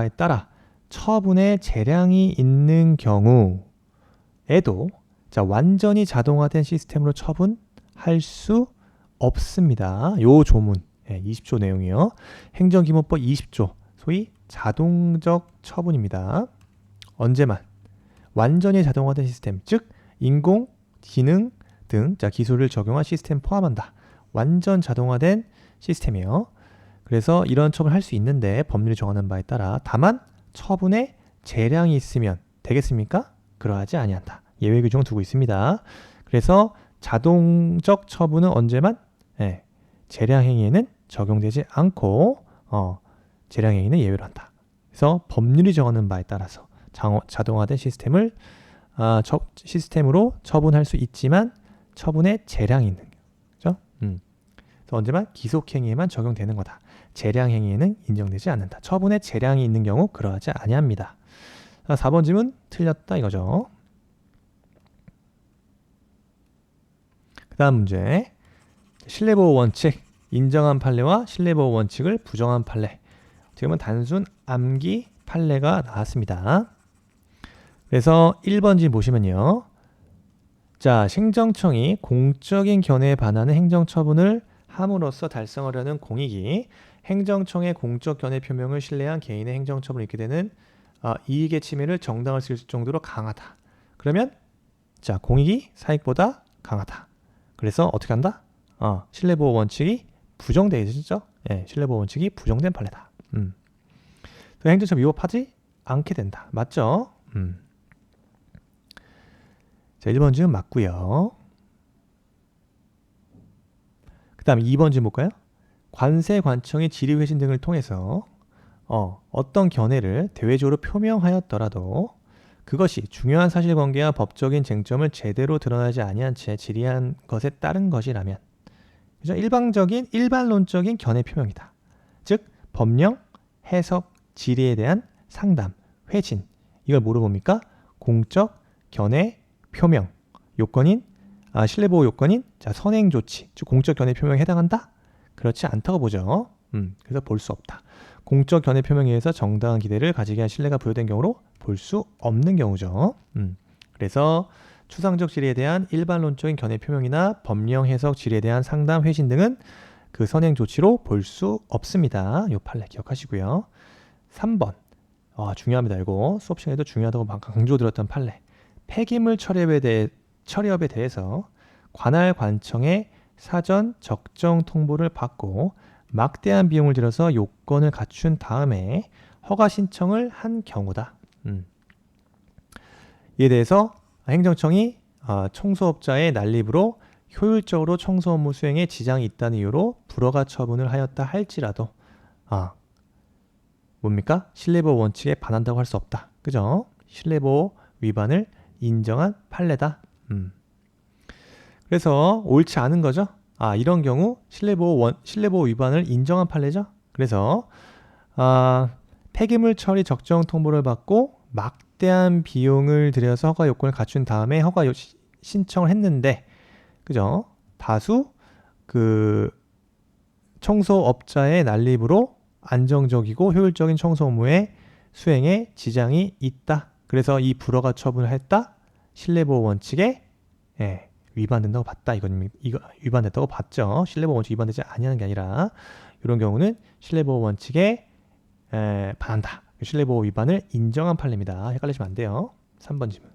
따라 처분의 재량이 있는 경우에도 자 완전히 자동화된 시스템으로 처분할 수 없습니다. 요 조문 20조 내용이요. 행정기본법 20조 소위 자동적 처분입니다. 언제만 완전히 자동화된 시스템 즉 인공, 지능 등 기술을 적용한 시스템 포함한다. 완전 자동화된 시스템이에요. 그래서 이런 처분을 할 수 있는데 법률이 정하는 바에 따라 다만 처분에 재량이 있으면 되겠습니까? 그러하지 아니한다. 예외 규정을 두고 있습니다. 그래서 자동적 처분은 언제만 재량 행위에는 적용되지 않고 재량 행위는 예외로 한다. 그래서 법률이 정하는 바에 따라서 자동화된 시스템으로 처분할 수 있지만 처분에 재량이 있는 거죠. 그래서 언제만 기속행위에만 적용되는 거다. 재량행위에는 인정되지 않는다. 처분에 재량이 있는 경우 그러하지 아니합니다. 4번 질문 틀렸다 이거죠. 그 다음 문제 신뢰보호 원칙 인정한 판례와 신뢰보호 원칙을 부정한 판례. 지금은 단순 암기 판례가 나왔습니다. 그래서 1번 질문 보시면요. 자, 행정청이 공적인 견해에 반하는 행정처분을 함으로써 달성하려는 공익이 행정청의 공적 견해 표명을 신뢰한 개인의 행정처분을 입게 되는 이익의 침해를 정당할 수 있을 정도로 강하다. 그러면 자 공익이 사익보다 강하다. 그래서 어떻게 한다? 신뢰보호 원칙이 부정되죠. 신뢰보호 원칙이 부정된 판례다. 행정처 위법하지 않게 된다. 맞죠? 자, 1번 질문 맞고요. 그 다음 2번 질문 볼까요? 관세관청의 질의회신 등을 통해서 어떤 견해를 대외적으로 표명하였더라도 그것이 중요한 사실관계와 법적인 쟁점을 제대로 드러나지 아니한 채 질의한 것에 따른 것이라면 그죠? 일반론적인 견해 표명이다. 즉 법령, 해석, 질의에 대한 상담, 회신 이걸 뭐로 봅니까? 공적 견해 표명 요건인 신뢰보호 요건인 선행조치 즉 공적 견해 표명에 해당한다? 그렇지 않다고 보죠. 그래서 볼 수 없다. 공적 견해 표명에 의해서 정당한 기대를 가지게 한 신뢰가 부여된 경우로 볼 수 없는 경우죠. 그래서 추상적 질의에 대한 일반론적인 견해 표명이나 법령 해석 질의에 대한 상담, 회신 등은 그 선행 조치로 볼 수 없습니다. 요 판례 기억하시고요. 3번 중요합니다. 이거 수업 시간에도 중요하다고 강조드렸던 판례. 폐기물 처리업에 대해서 관할 관청의 사전 적정 통보를 받고 막대한 비용을 들여서 요건을 갖춘 다음에 허가 신청을 한 경우다. 이에 대해서 행정청이 청소업자의 난립으로 효율적으로 청소 업무 수행에 지장이 있다는 이유로 불허가 처분을 하였다 할지라도 뭡니까? 신뢰보호 원칙에 반한다고 할 수 없다. 그죠? 신뢰보호 위반을 인정한 판례다. 그래서 옳지 않은 거죠. 이런 경우 실내보호 위반을 인정한 판례죠. 그래서 폐기물 처리 적정 통보를 받고 막대한 비용을 들여서 허가 요건을 갖춘 다음에 신청을 했는데, 그죠? 다수 그 청소업자의 난립으로 안정적이고 효율적인 청소 업무의 수행에 지장이 있다. 그래서 이 불허가 처분을 했다. 실내보호 원칙에 위반된다고 봤다. 이거 위반됐다고 봤죠. 실내보호 원칙 위반되지 아니하는 게 아니라 이런 경우는 실내보호 원칙에 반한다. 실내보호 위반을 인정한 판례입니다. 헷갈리시면 안 돼요. 3번 질문.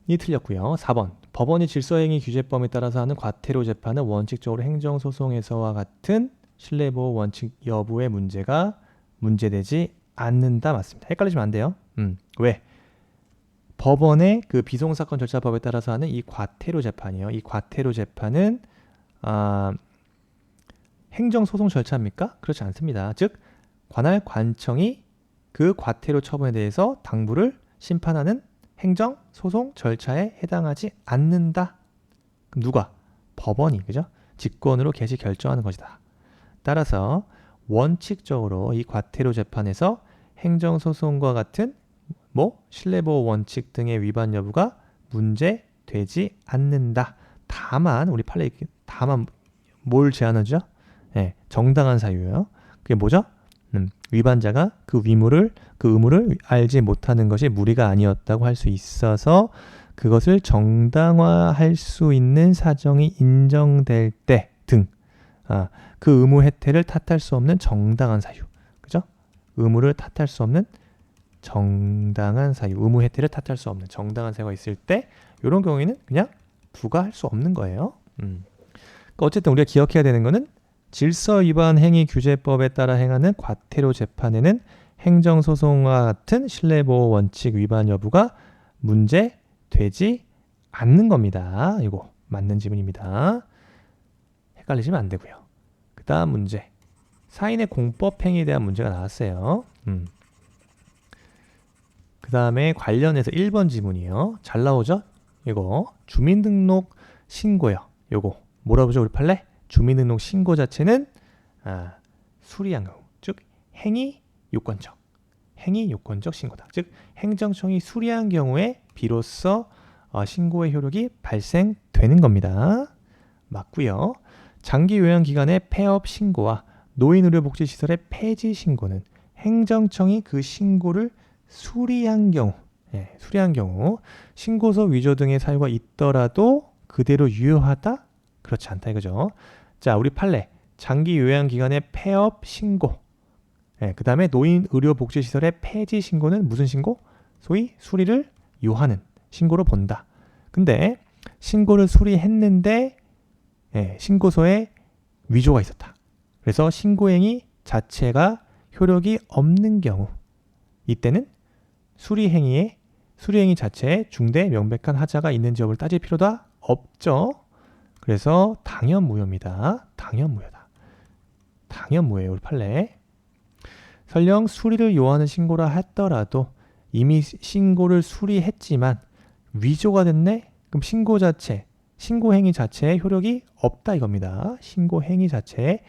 이 틀렸고요. 4번. 법원이 질서행위 규제법에 따라서 하는 과태료 재판은 원칙적으로 행정소송에서와 같은 실내보호 원칙 여부의 문제되지 않는다. 맞습니다. 헷갈리시면 안 돼요. 왜? 법원의 그 비송사건 절차법에 따라서 하는 이 과태료 재판이에요. 이 과태료 재판은 행정소송 절차입니까? 그렇지 않습니다. 즉 관할 관청이 그 과태료 처분에 대해서 당부를 심판하는 행정소송 절차에 해당하지 않는다. 그럼 누가? 법원이, 그죠? 직권으로 개시 결정하는 것이다. 따라서 원칙적으로 이 과태료 재판에서 행정소송과 같은 실내보호 원칙 등의 위반 여부가 문제되지 않는다. 다만 우리 판례 다만 뭘 제한하죠? 정당한 사유예요. 그게 뭐죠? 위반자가 그 의무를 알지 못하는 것이 무리가 아니었다고 할 수 있어서 그것을 정당화할 수 있는 사정이 인정될 때 등, 그 의무 혜택을 탓할 수 없는 정당한 사유, 그죠? 의무를 탓할 수 없는 정당한 사유, 의무 혜택을 탓할 수 없는 정당한 사유가 있을 때 이런 경우에는 그냥 부과할 수 없는 거예요. 그러니까 어쨌든 우리가 기억해야 되는 거는 질서위반 행위 규제법에 따라 행하는 과태료 재판에는 행정소송과 같은 실내보호 원칙 위반 여부가 문제되지 않는 겁니다. 이거 맞는 지문입니다. 헷갈리시면 안 되고요. 그 다음 문제. 사인의 공법행위에 대한 문제가 나왔어요. 그 다음에 관련해서 1번 지문이요. 잘 나오죠? 이거 주민등록 신고요. 요거 뭐라 보죠 우리 판례? 주민등록 신고 자체는 수리한 경우, 즉 행위 요건적 신고다. 즉 행정청이 수리한 경우에 비로소 신고의 효력이 발생되는 겁니다. 맞고요. 장기 요양 기간의 폐업 신고와 노인의료복지시설의 폐지 신고는 행정청이 그 신고를 수리한 경우 신고서 위조 등의 사유가 있더라도 그대로 유효하다? 그렇지 않다 이거죠. 자, 우리 판례 장기 요양 기간의 폐업 신고, 그 다음에 노인의료복지시설의 폐지 신고는 무슨 신고? 소위 수리를 요하는 신고로 본다. 근데 신고를 수리했는데 신고서에 위조가 있었다. 그래서 신고행위 자체가 효력이 없는 경우, 이때는 수리행위 자체에 중대 명백한 하자가 있는지 여부를 따질 필요가 없죠. 그래서 당연 무효입니다. 당연 무효예요. 우리 판례. 설령 수리를 요하는 신고라 하더라도 이미 신고를 수리했지만 위조가 됐네? 그럼 신고행위 자체의 효력이 없다 이겁니다. 신고행위 자체의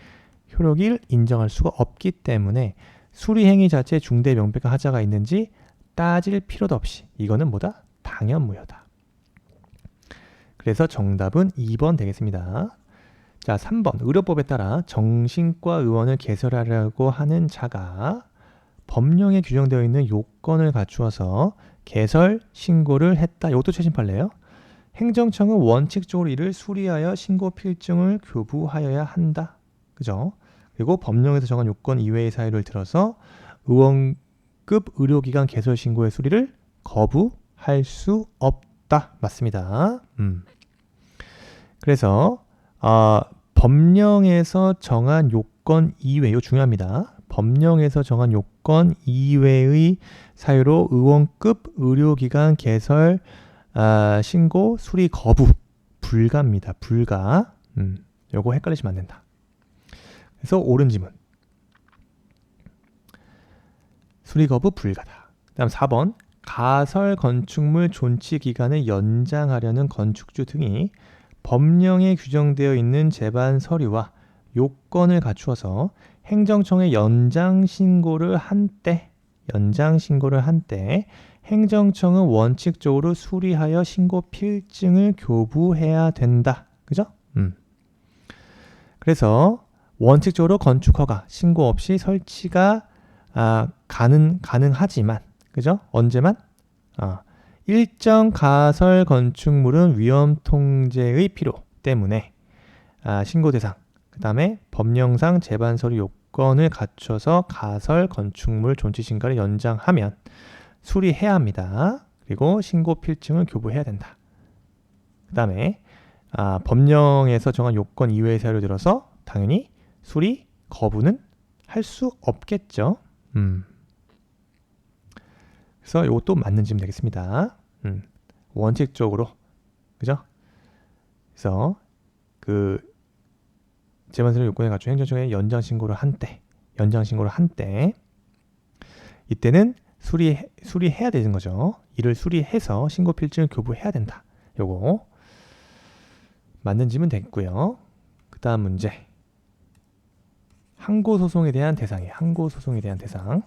효력을 인정할 수가 없기 때문에 수리행위 자체에 중대 명백한 하자가 있는지 따질 필요도 없이 이거는 뭐다? 당연 무효다. 그래서 정답은 2번 되겠습니다. 자, 3번. 의료법에 따라 정신과 의원을 개설하려고 하는 자가 법령에 규정되어 있는 요건을 갖추어서 개설 신고를 했다. 이것도 최신 판례예요. 행정청은 원칙적으로 이를 수리하여 신고 필증을 교부하여야 한다. 그죠? 그리고 법령에서 정한 요건 이외의 사유를 들어서 의원급 의료기관 개설 신고의 수리를 거부할 수 없다. 맞습니다. 그래서 법령에서 정한 요건 이외, 이거 중요합니다. 법령에서 정한 요건 이외의 사유로 의원급 의료기관 개설 신고 수리 거부 불가입니다. 불가. 요거 헷갈리시면 안 된다. 그래서 옳은 지문. 수리 거부 불가다. 그 다음 4번. 가설 건축물 존치 기간을 연장하려는 건축주 등이 법령에 규정되어 있는 제반 서류와 요건을 갖추어서 행정청에 연장 신고를 한 때 행정청은 원칙적으로 수리하여 신고 필증을 교부해야 된다. 그죠? 그래서 원칙적으로 건축 허가 신고 없이 설치가 가능하지만, 그죠? 언제만? 일정 가설 건축물은 위험 통제의 필요 때문에 신고 대상, 그 다음에 법령상 제반 서류 요건을 갖춰서 가설 건축물 존치 신고를 연장하면 수리해야 합니다. 그리고 신고 필증을 교부해야 된다. 그 다음에 법령에서 정한 요건 이외의 사유를 들어서 당연히 수리 거부는 할 수 없겠죠. 그래서 이것도 맞는지면 되겠습니다. 원칙적으로, 그죠? 그래서 그 제반서류 요건에 갖춘 행정청에 연장 신고를 한 때 이때는 수리해야 되는 거죠. 이를 수리해서 신고 필증을 교부해야 된다. 요거 맞는지면 됐고요. 그 다음 문제. 항고소송에 대한 대상이에요. 항고소송에 대한 대상으로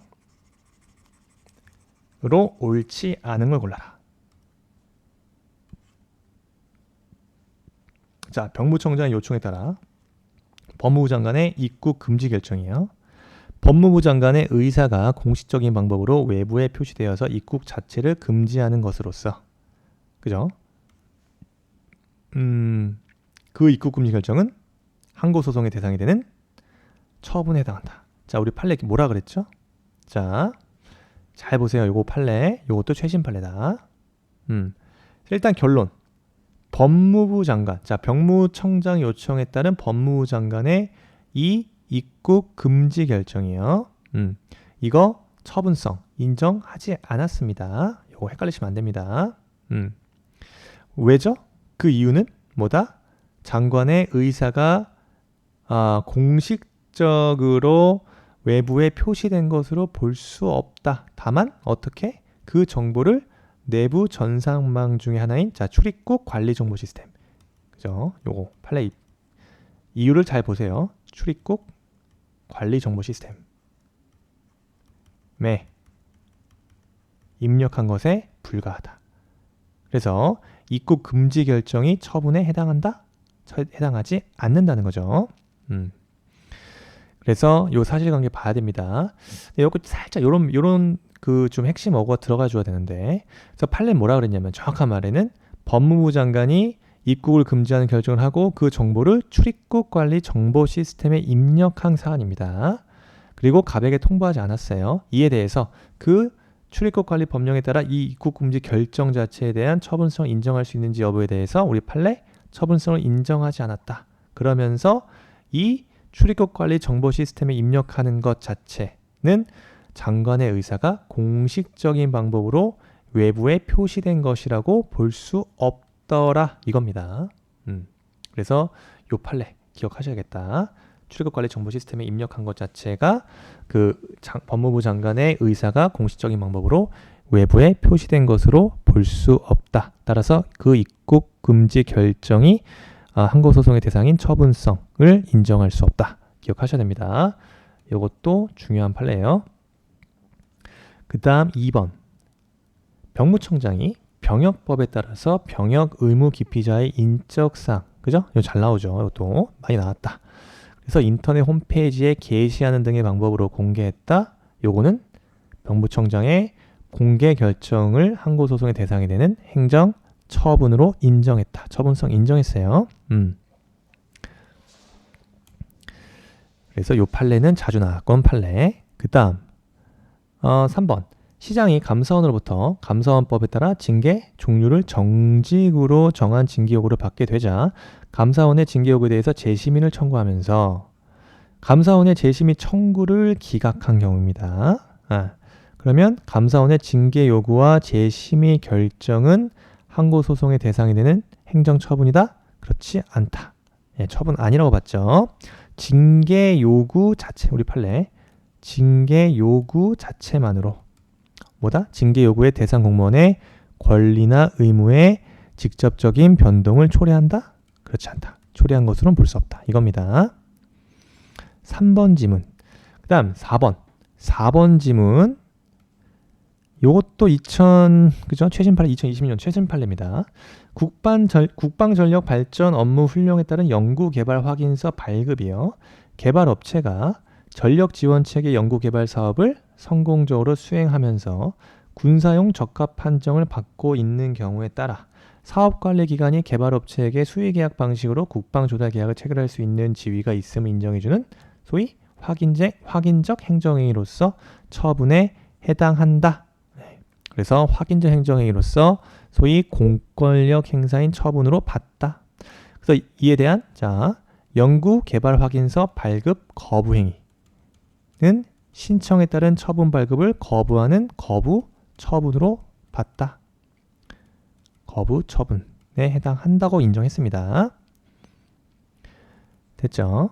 옳지 않은 걸 골라라. 자, 병무청장의 요청에 따라 법무부 장관의 입국 금지 결정이에요. 법무부 장관의 의사가 공식적인 방법으로 외부에 표시되어서 입국 자체를 금지하는 것으로서, 그죠? 그 입국 금지 결정은 항고소송의 대상이 되는 처분에 해당한다. 자, 우리 판례 뭐라 그랬죠? 자, 잘 보세요. 요거 판례, 요것도 최신 판례다. 일단 결론. 법무부 장관, 자, 병무청장 요청에 따른 법무부 장관의 이 입국 금지 결정이에요. 이거 처분성 인정하지 않았습니다. 요거 헷갈리시면 안 됩니다. 왜죠? 그 이유는 뭐다? 장관의 의사가 공식적으로 외부에 표시된 것으로 볼 수 없다. 다만 어떻게? 그 정보를 내부 전산망 중에 하나인 출입국 관리 정보 시스템, 그죠? 요거 판례 이유를 잘 보세요. 출입국 관리 정보 시스템에 입력한 것에 불과하다. 그래서 입국 금지 결정이 처분에 해당하지 않는다는 거죠. 그래서 요 사실관계 봐야 됩니다. 요거 살짝 요런 그 좀 핵심 어구가 들어가 줘야 되는데, 그래서 판례 뭐라 그랬냐면 정확한 말에는 법무부 장관이 입국을 금지하는 결정을 하고 그 정보를 출입국 관리 정보 시스템에 입력한 사안입니다. 그리고 갑에게 통보하지 않았어요. 이에 대해서 그 출입국 관리 법령에 따라 이 입국 금지 결정 자체에 대한 처분성을 인정할 수 있는지 여부에 대해서 우리 판례 처분성을 인정하지 않았다. 그러면서 이 출입국 관리 정보 시스템에 입력하는 것 자체는 장관의 의사가 공식적인 방법으로 외부에 표시된 것이라고 볼 수 없더라, 이겁니다. 그래서 요 판례 기억하셔야겠다. 출입국 관리 정보 시스템에 입력한 것 자체가 그 법무부 장관의 의사가 공식적인 방법으로 외부에 표시된 것으로 볼 수 없다. 따라서 그 입국 금지 결정이 항고소송의 대상인 처분성을 인정할 수 없다. 기억하셔야 됩니다. 이것도 중요한 판례예요. 그 다음 2번. 병무청장이 병역법에 따라서 병역 의무 기피자의 인적사항, 그죠? 이거 잘 나오죠. 이것도 많이 나왔다. 그래서 인터넷 홈페이지에 게시하는 등의 방법으로 공개했다. 요거는 병무청장의 공개 결정을 항고소송의 대상이 되는 행정 처분으로 인정했다. 처분성 인정했어요. 그래서 요 판례는 자주 나왔건 판례. 그 다음 3번. 시장이 감사원으로부터 감사원법에 따라 징계 종류를 정직으로 정한 징계 요구를 받게 되자 감사원의 징계 요구에 대해서 재심의를 청구하면서 감사원의 재심의 청구를 기각한 경우입니다. 그러면 감사원의 징계 요구와 재심의 결정은 항고소송의 대상이 되는 행정처분이다? 그렇지 않다. 처분 아니라고 봤죠. 징계 요구 자체, 우리 판례 징계 요구 자체만으로 뭐다? 징계 요구의 대상 공무원의 권리나 의무에 직접적인 변동을 초래한다? 그렇지 않다. 초래한 것으로는 볼 수 없다. 이겁니다. 3번 지문. 그 다음 4번. 4번 지문. 요것도 그죠? 최신 판례 2020년 최신 판례입니다. 국방전력 발전 업무 훈령에 따른 연구개발 확인서 발급이요. 개발업체가 전력지원체계 연구개발 사업을 성공적으로 수행하면서 군사용 적합 판정을 받고 있는 경우에 따라 사업관리기관이 개발업체에게 수의계약 방식으로 국방조달계약을 체결할 수 있는 지위가 있음을 인정해주는 소위 확인적 행정행위로서 처분에 해당한다. 그래서 확인적 행정행위로서 소위 공권력 행사인 처분으로 봤다. 그래서 이에 대한 연구 개발 확인서 발급 거부 행위는 신청에 따른 처분 발급을 거부하는 거부 처분으로 봤다. 거부 처분에 해당한다고 인정했습니다. 됐죠?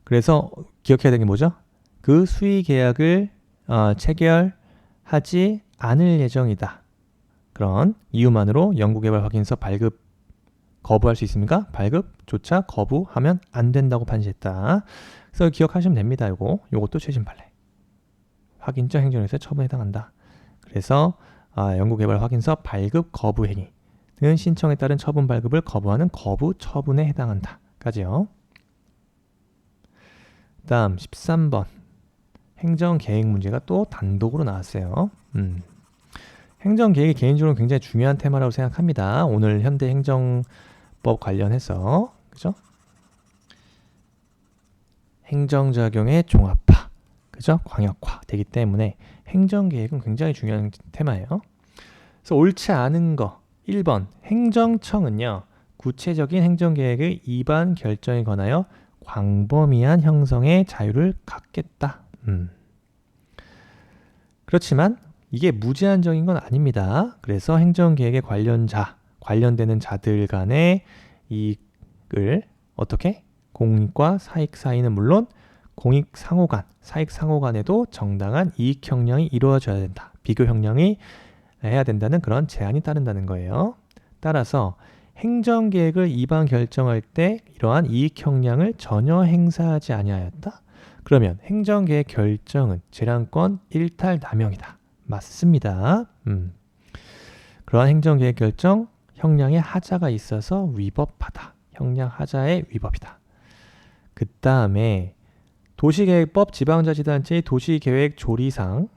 그래서 기억해야 되는 게 뭐죠? 그 수의 계약을 체결하지 않을 예정이다. 그런 이유만으로 연구개발 확인서 발급 거부할 수 있습니까? 발급조차 거부하면 안 된다고 판시했다. 그래서 기억하시면 됩니다. 요것도 최신 판례. 확인적 행정에서 처분에 해당한다. 그래서 연구개발 확인서 발급 거부 행위는 신청에 따른 처분 발급을 거부하는 거부 처분에 해당한다. 까지요. 다음 13번. 행정계획 문제가 또 단독으로 나왔어요. 행정계획이 개인적으로 굉장히 중요한 테마라고 생각합니다. 오늘 현대 행정법 관련해서 그죠? 행정작용의 종합화, 그죠? 광역화 되기 때문에 행정계획은 굉장히 중요한 테마예요. 그래서 옳지 않은 거 1번 행정청은요. 구체적인 행정계획의 위반 결정에 관하여 광범위한 형성의 자유를 갖겠다. 그렇지만 이게 무제한적인 건 아닙니다. 그래서 행정계획에 관련되는 자들 간의 이익을 어떻게? 공익과 사익 사이는 물론 공익 상호간, 사익 상호간에도 정당한 이익 형량이 이루어져야 된다. 비교 형량이 해야 된다는 그런 제한이 따른다는 거예요. 따라서 행정계획을 위반 결정할 때 이러한 이익 형량을 전혀 행사하지 아니하였다. 그러면 행정계획 결정은 재량권 일탈 남용이다. 맞습니다. 그러한 행정계획 결정 형량의 하자가 있어서 위법하다. 형량 하자의 위법이다. 그 다음에 도시계획법 지방자치단체의 도시계획 조례상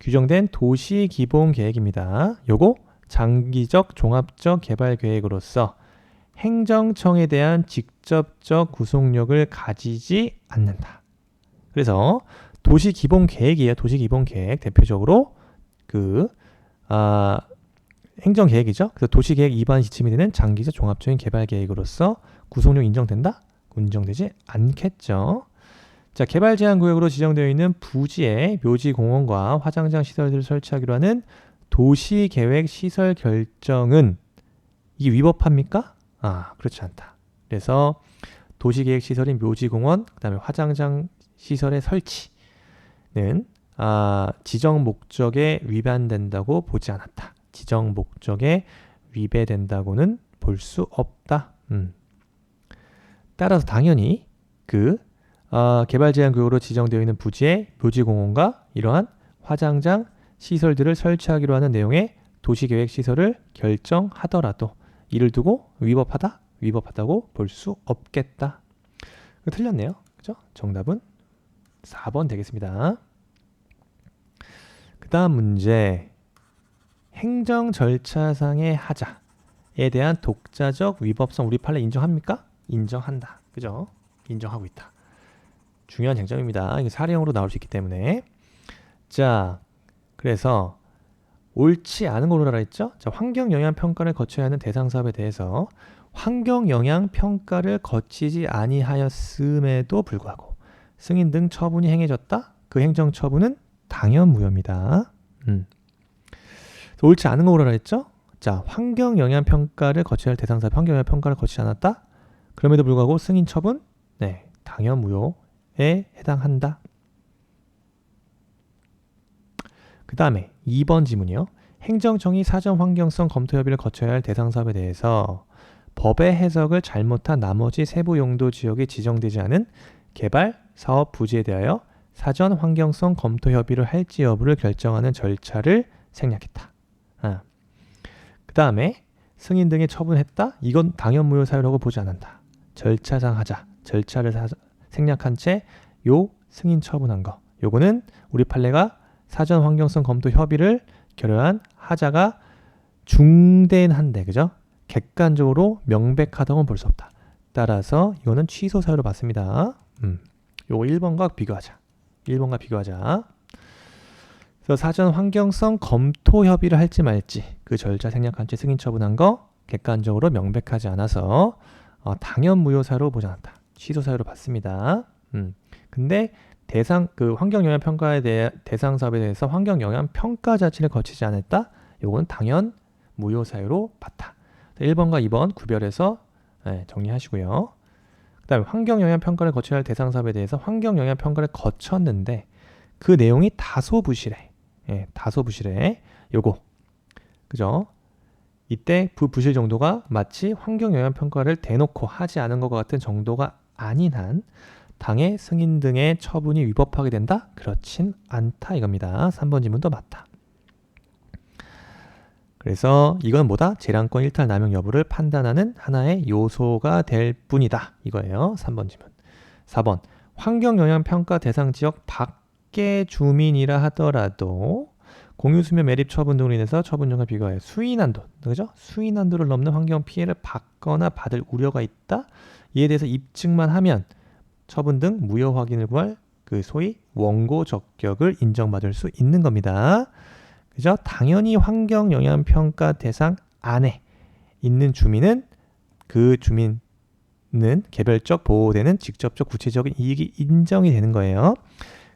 규정된 도시기본계획입니다. 요거 장기적 종합적 개발계획으로서 행정청에 대한 직접적 구속력을 가지지 않는다. 그래서 도시기본계획이에요. 도시기본계획 대표적으로 행정계획이죠. 그래서 도시계획 위반 지침이 되는 장기적 종합적인 개발계획으로서 구속력 인정된다? 인정되지 않겠죠. 자, 개발제한구역으로 지정되어 있는 부지에 묘지공원과 화장장 시설들을 설치하기로 하는 도시계획 시설 결정은 이게 위법합니까? 그렇지 않다. 그래서 도시계획 시설인 묘지공원, 그 다음에 화장장 시설의 설치는 지정 목적에 위반된다고 보지 않았다. 지정 목적에 위배된다고는 볼 수 없다. 따라서 당연히 개발제한구역으로 지정되어 있는 부지에 묘지공원과 이러한 화장장 시설들을 설치하기로 하는 내용의 도시계획 시설을 결정하더라도 이를 두고 위법하다고 볼 수 없겠다. 틀렸네요. 그죠? 정답은 4번 되겠습니다. 그 다음 문제. 행정 절차상의 하자에 대한 독자적 위법성 우리 판례 인정합니까? 인정한다. 그죠? 인정하고 있다. 중요한 쟁점입니다. 이게 사례형으로 나올 수 있기 때문에. 자, 그래서 옳지 않은 걸로 알아 있죠? 자, 환경영향평가를 거쳐야 하는 대상 사업에 대해서 환경영향평가를 거치지 아니하였음에도 불구하고 승인 등 처분이 행해졌다? 그 행정처분은 당연무효입니다. 옳지 않은 걸로 알아 있죠? 자, 환경영향평가를 거쳐야 할 대상 사업 환경영향평가를 거치지 않았다? 그럼에도 불구하고 승인 처분? 네, 당연무효에 해당한다. 그 다음에 2번 지문이요. 행정청이 사전 환경성 검토 협의를 거쳐야 할 대상 사업에 대해서 법의 해석을 잘못한 나머지 세부 용도 지역에 지정되지 않은 개발 사업 부지에 대하여 사전 환경성 검토 협의를 할지 여부를 결정하는 절차를 생략했다. 그 다음에 승인 등의 처분했다. 이건 당연 무효 사유라고 보지 않는다. 절차상 하자. 절차를 생략한 채 요 승인 처분한 거. 요거는 우리 판례가 사전 환경성 검토 협의를 결여한 하자가 중대한데, 그죠? 객관적으로 명백하다고는 볼 수 없다. 따라서 이거는 취소 사유로 봤습니다. 요거 1번과 비교하자. 1번과 비교하자. 그래서 사전 환경성 검토 협의를 할지 말지 그 절차 생략한 채 승인 처분한 거 객관적으로 명백하지 않아서 당연 무효 사유로 보지 않았다. 취소 사유로 봤습니다. 근데 대상 그 환경 영향 평가에 대해 대상 사업에 대해서 환경 영향 평가 자체를 거치지 않았다. 요거는 당연 무효 사유로 봤다. 1번과 2번 구별해서 정리하시고요. 그 다음에 환경 영향 평가를 거쳐야 할 대상 사업에 대해서 환경 영향 평가를 거쳤는데 그 내용이 다소 부실해. 다소 부실해. 요거. 그죠? 이때 부실 정도가 마치 환경 영향 평가를 대놓고 하지 않은 것과 같은 정도가 아닌 한 당의 승인 등의 처분이 위법하게 된다? 그렇진 않다 이겁니다. 3번 지문도 맞다. 그래서 이건 뭐다? 재량권 일탈 남용 여부를 판단하는 하나의 요소가 될 뿐이다. 이거예요. 3번 지문. 4번 환경영향평가 대상 지역 밖의 주민이라 하더라도 공유수면 매립 처분 등으로 인해서 처분량과 비교하여 수인한도, 그죠? 수인한도를 넘는 환경 피해를 받거나 받을 우려가 있다. 이에 대해서 입증만 하면 처분 등 무효 확인을 구할 그 소위 원고 적격을 인정받을 수 있는 겁니다. 그죠? 당연히 환경 영향 평가 대상 안에 있는 주민은 그 주민은 개별적 보호되는 직접적 구체적인 이익이 인정이 되는 거예요.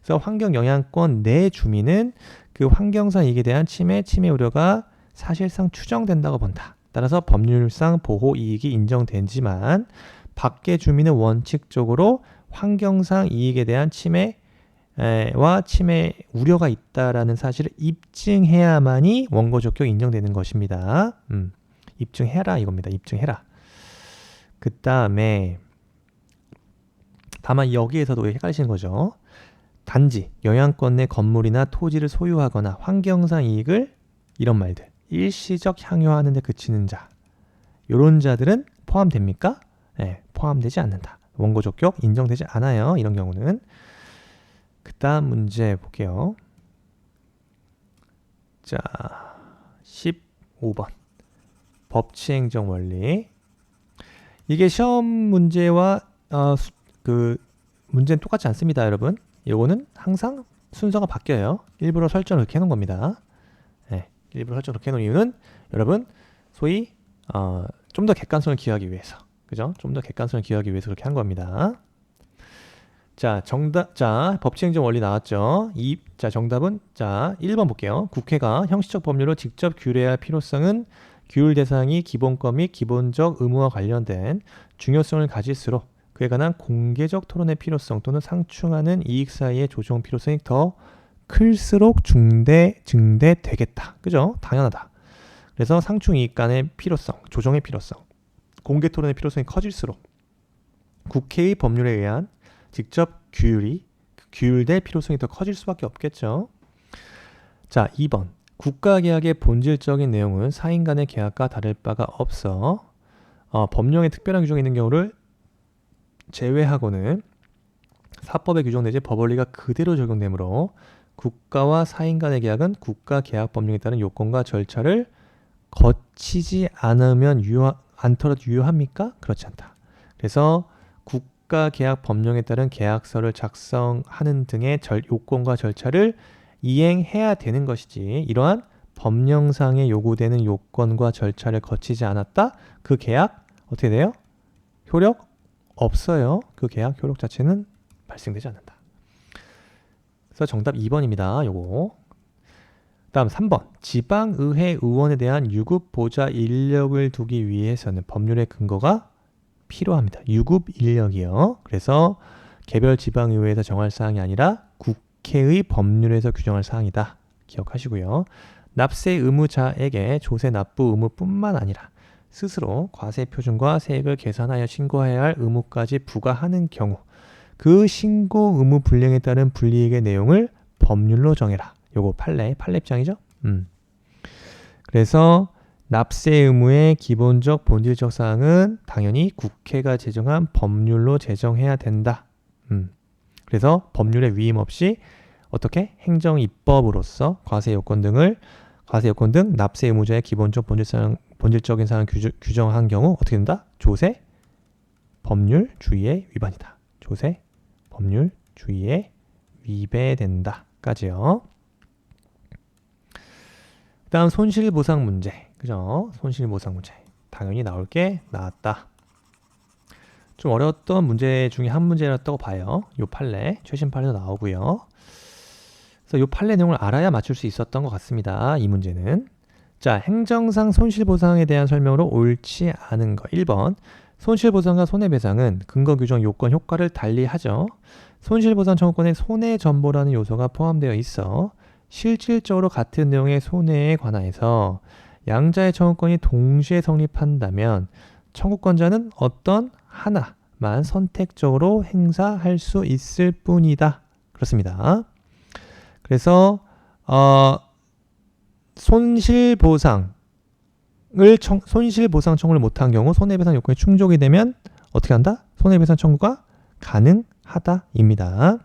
그래서 환경 영향권 내 주민은 그 환경상 이익에 대한 침해 우려가 사실상 추정된다고 본다. 따라서 법률상 보호 이익이 인정되지만 밖의 주민은 원칙적으로 환경상 이익에 대한 침해와 침해 우려가 있다라는 사실을 입증해야만이 원고 적격 인정되는 것입니다. 입증해라 이겁니다. 입증해라. 그 다음에 다만 여기에서도 헷갈리시는 거죠. 단지 영향권 내 건물이나 토지를 소유하거나 환경상 이익을 이런 말들 일시적 향유하는 데 그치는 자 이런 자들은 포함됩니까? 네, 포함되지 않는다. 원고 적격 인정되지 않아요. 이런 경우는. 그 다음 문제 볼게요. 자, 15번 법치행정 원리. 이게 시험 문제와 그 문제는 똑같지 않습니다, 여러분. 이거는 항상 순서가 바뀌어요. 일부러 설정을 이렇게 해놓은 겁니다. 네, 일부러 설정을 이렇게 해놓은 이유는 여러분 소위 좀 더 객관성을 기하기 위해서, 그죠? 좀 더 객관성을 기하기 위해서 그렇게 한 겁니다. 자, 정답, 자, 법치행정 원리 나왔죠? 자, 정답은, 자, 1번 볼게요. 국회가 형식적 법률로 직접 규례할 필요성은 규율 대상이 기본권 및 기본적 의무와 관련된 중요성을 가질수록 그에 관한 공개적 토론의 필요성 또는 상충하는 이익 사이의 조정 필요성이 더 클수록 증대되겠다. 그죠? 당연하다. 그래서 상충 이익 간의 필요성, 조정의 필요성, 공개 토론의 필요성이 커질수록 국회의 법률에 의한 직접 규율될 필요성이 더 커질 수밖에 없겠죠. 자, 2번. 국가계약의 본질적인 내용은 사인 간의 계약과 다를 바가 없어 법령에 특별한 규정이 있는 경우를 제외하고는 사법의 규정 내지 법원리가 그대로 적용되므로 국가와 사인 간의 계약은 국가계약 법령에 따른 요건과 절차를 거치지 않으면 않더라도 유효합니까? 그렇지 않다. 그래서 국가계약 법령에 따른 계약서를 작성하는 등의 요건과 절차를 이행해야 되는 것이지 이러한 법령상에 요구되는 요건과 절차를 거치지 않았다? 그 계약 어떻게 돼요? 효력 없어요. 그 계약 효력 자체는 발생되지 않는다. 그래서 정답 2번입니다. 요거. 다음 3번. 지방의회 의원에 대한 유급 보좌 인력을 두기 위해서는 법률의 근거가 필요합니다. 유급 인력이요. 그래서 개별 지방의회에서 정할 사항이 아니라 국회의 법률에서 규정할 사항이다. 기억하시고요. 납세 의무자에게 조세 납부 의무뿐만 아니라 스스로 과세 표준과 세액을 계산하여 신고해야 할 의무까지 부과하는 경우 그 신고 의무 불이행에 따른 불이익의 내용을 법률로 정해라. 요거 판례 입장이죠. 그래서 납세 의무의 기본적 본질적 사항은 당연히 국회가 제정한 법률로 제정해야 된다. 그래서 법률의 위임 없이 어떻게 행정 입법으로서 과세 요건 등 납세 의무자의 기본적 본질적인 사항을 규정한 경우 어떻게 된다? 조세 법률 주의의 위반이다. 조세 법률 주의에 위배된다. 까지요. 그다음 손실보상 문제. 그죠? 손실보상 문제. 당연히 나올 게 나왔다. 좀 어려웠던 문제 중에 한 문제였다고 봐요. 요 판례, 최신 판례도 나오고요. 그래서 요 판례 내용을 알아야 맞출 수 있었던 것 같습니다. 이 문제는. 자, 행정상 손실보상에 대한 설명으로 옳지 않은 거. 1번. 손실보상과 손해배상은 근거규정 요건 효과를 달리하죠. 손실보상 청구권에 손해전보라는 요소가 포함되어 있어 실질적으로 같은 내용의 손해에 관하여서 양자의 청구권이 동시에 성립한다면 청구권자는 어떤 하나만 선택적으로 행사할 수 있을 뿐이다. 그렇습니다. 그래서 손실보상 청구를 못한 경우 손해배상 요건이 충족이 되면 어떻게 한다? 손해배상 청구가 가능하다입니다.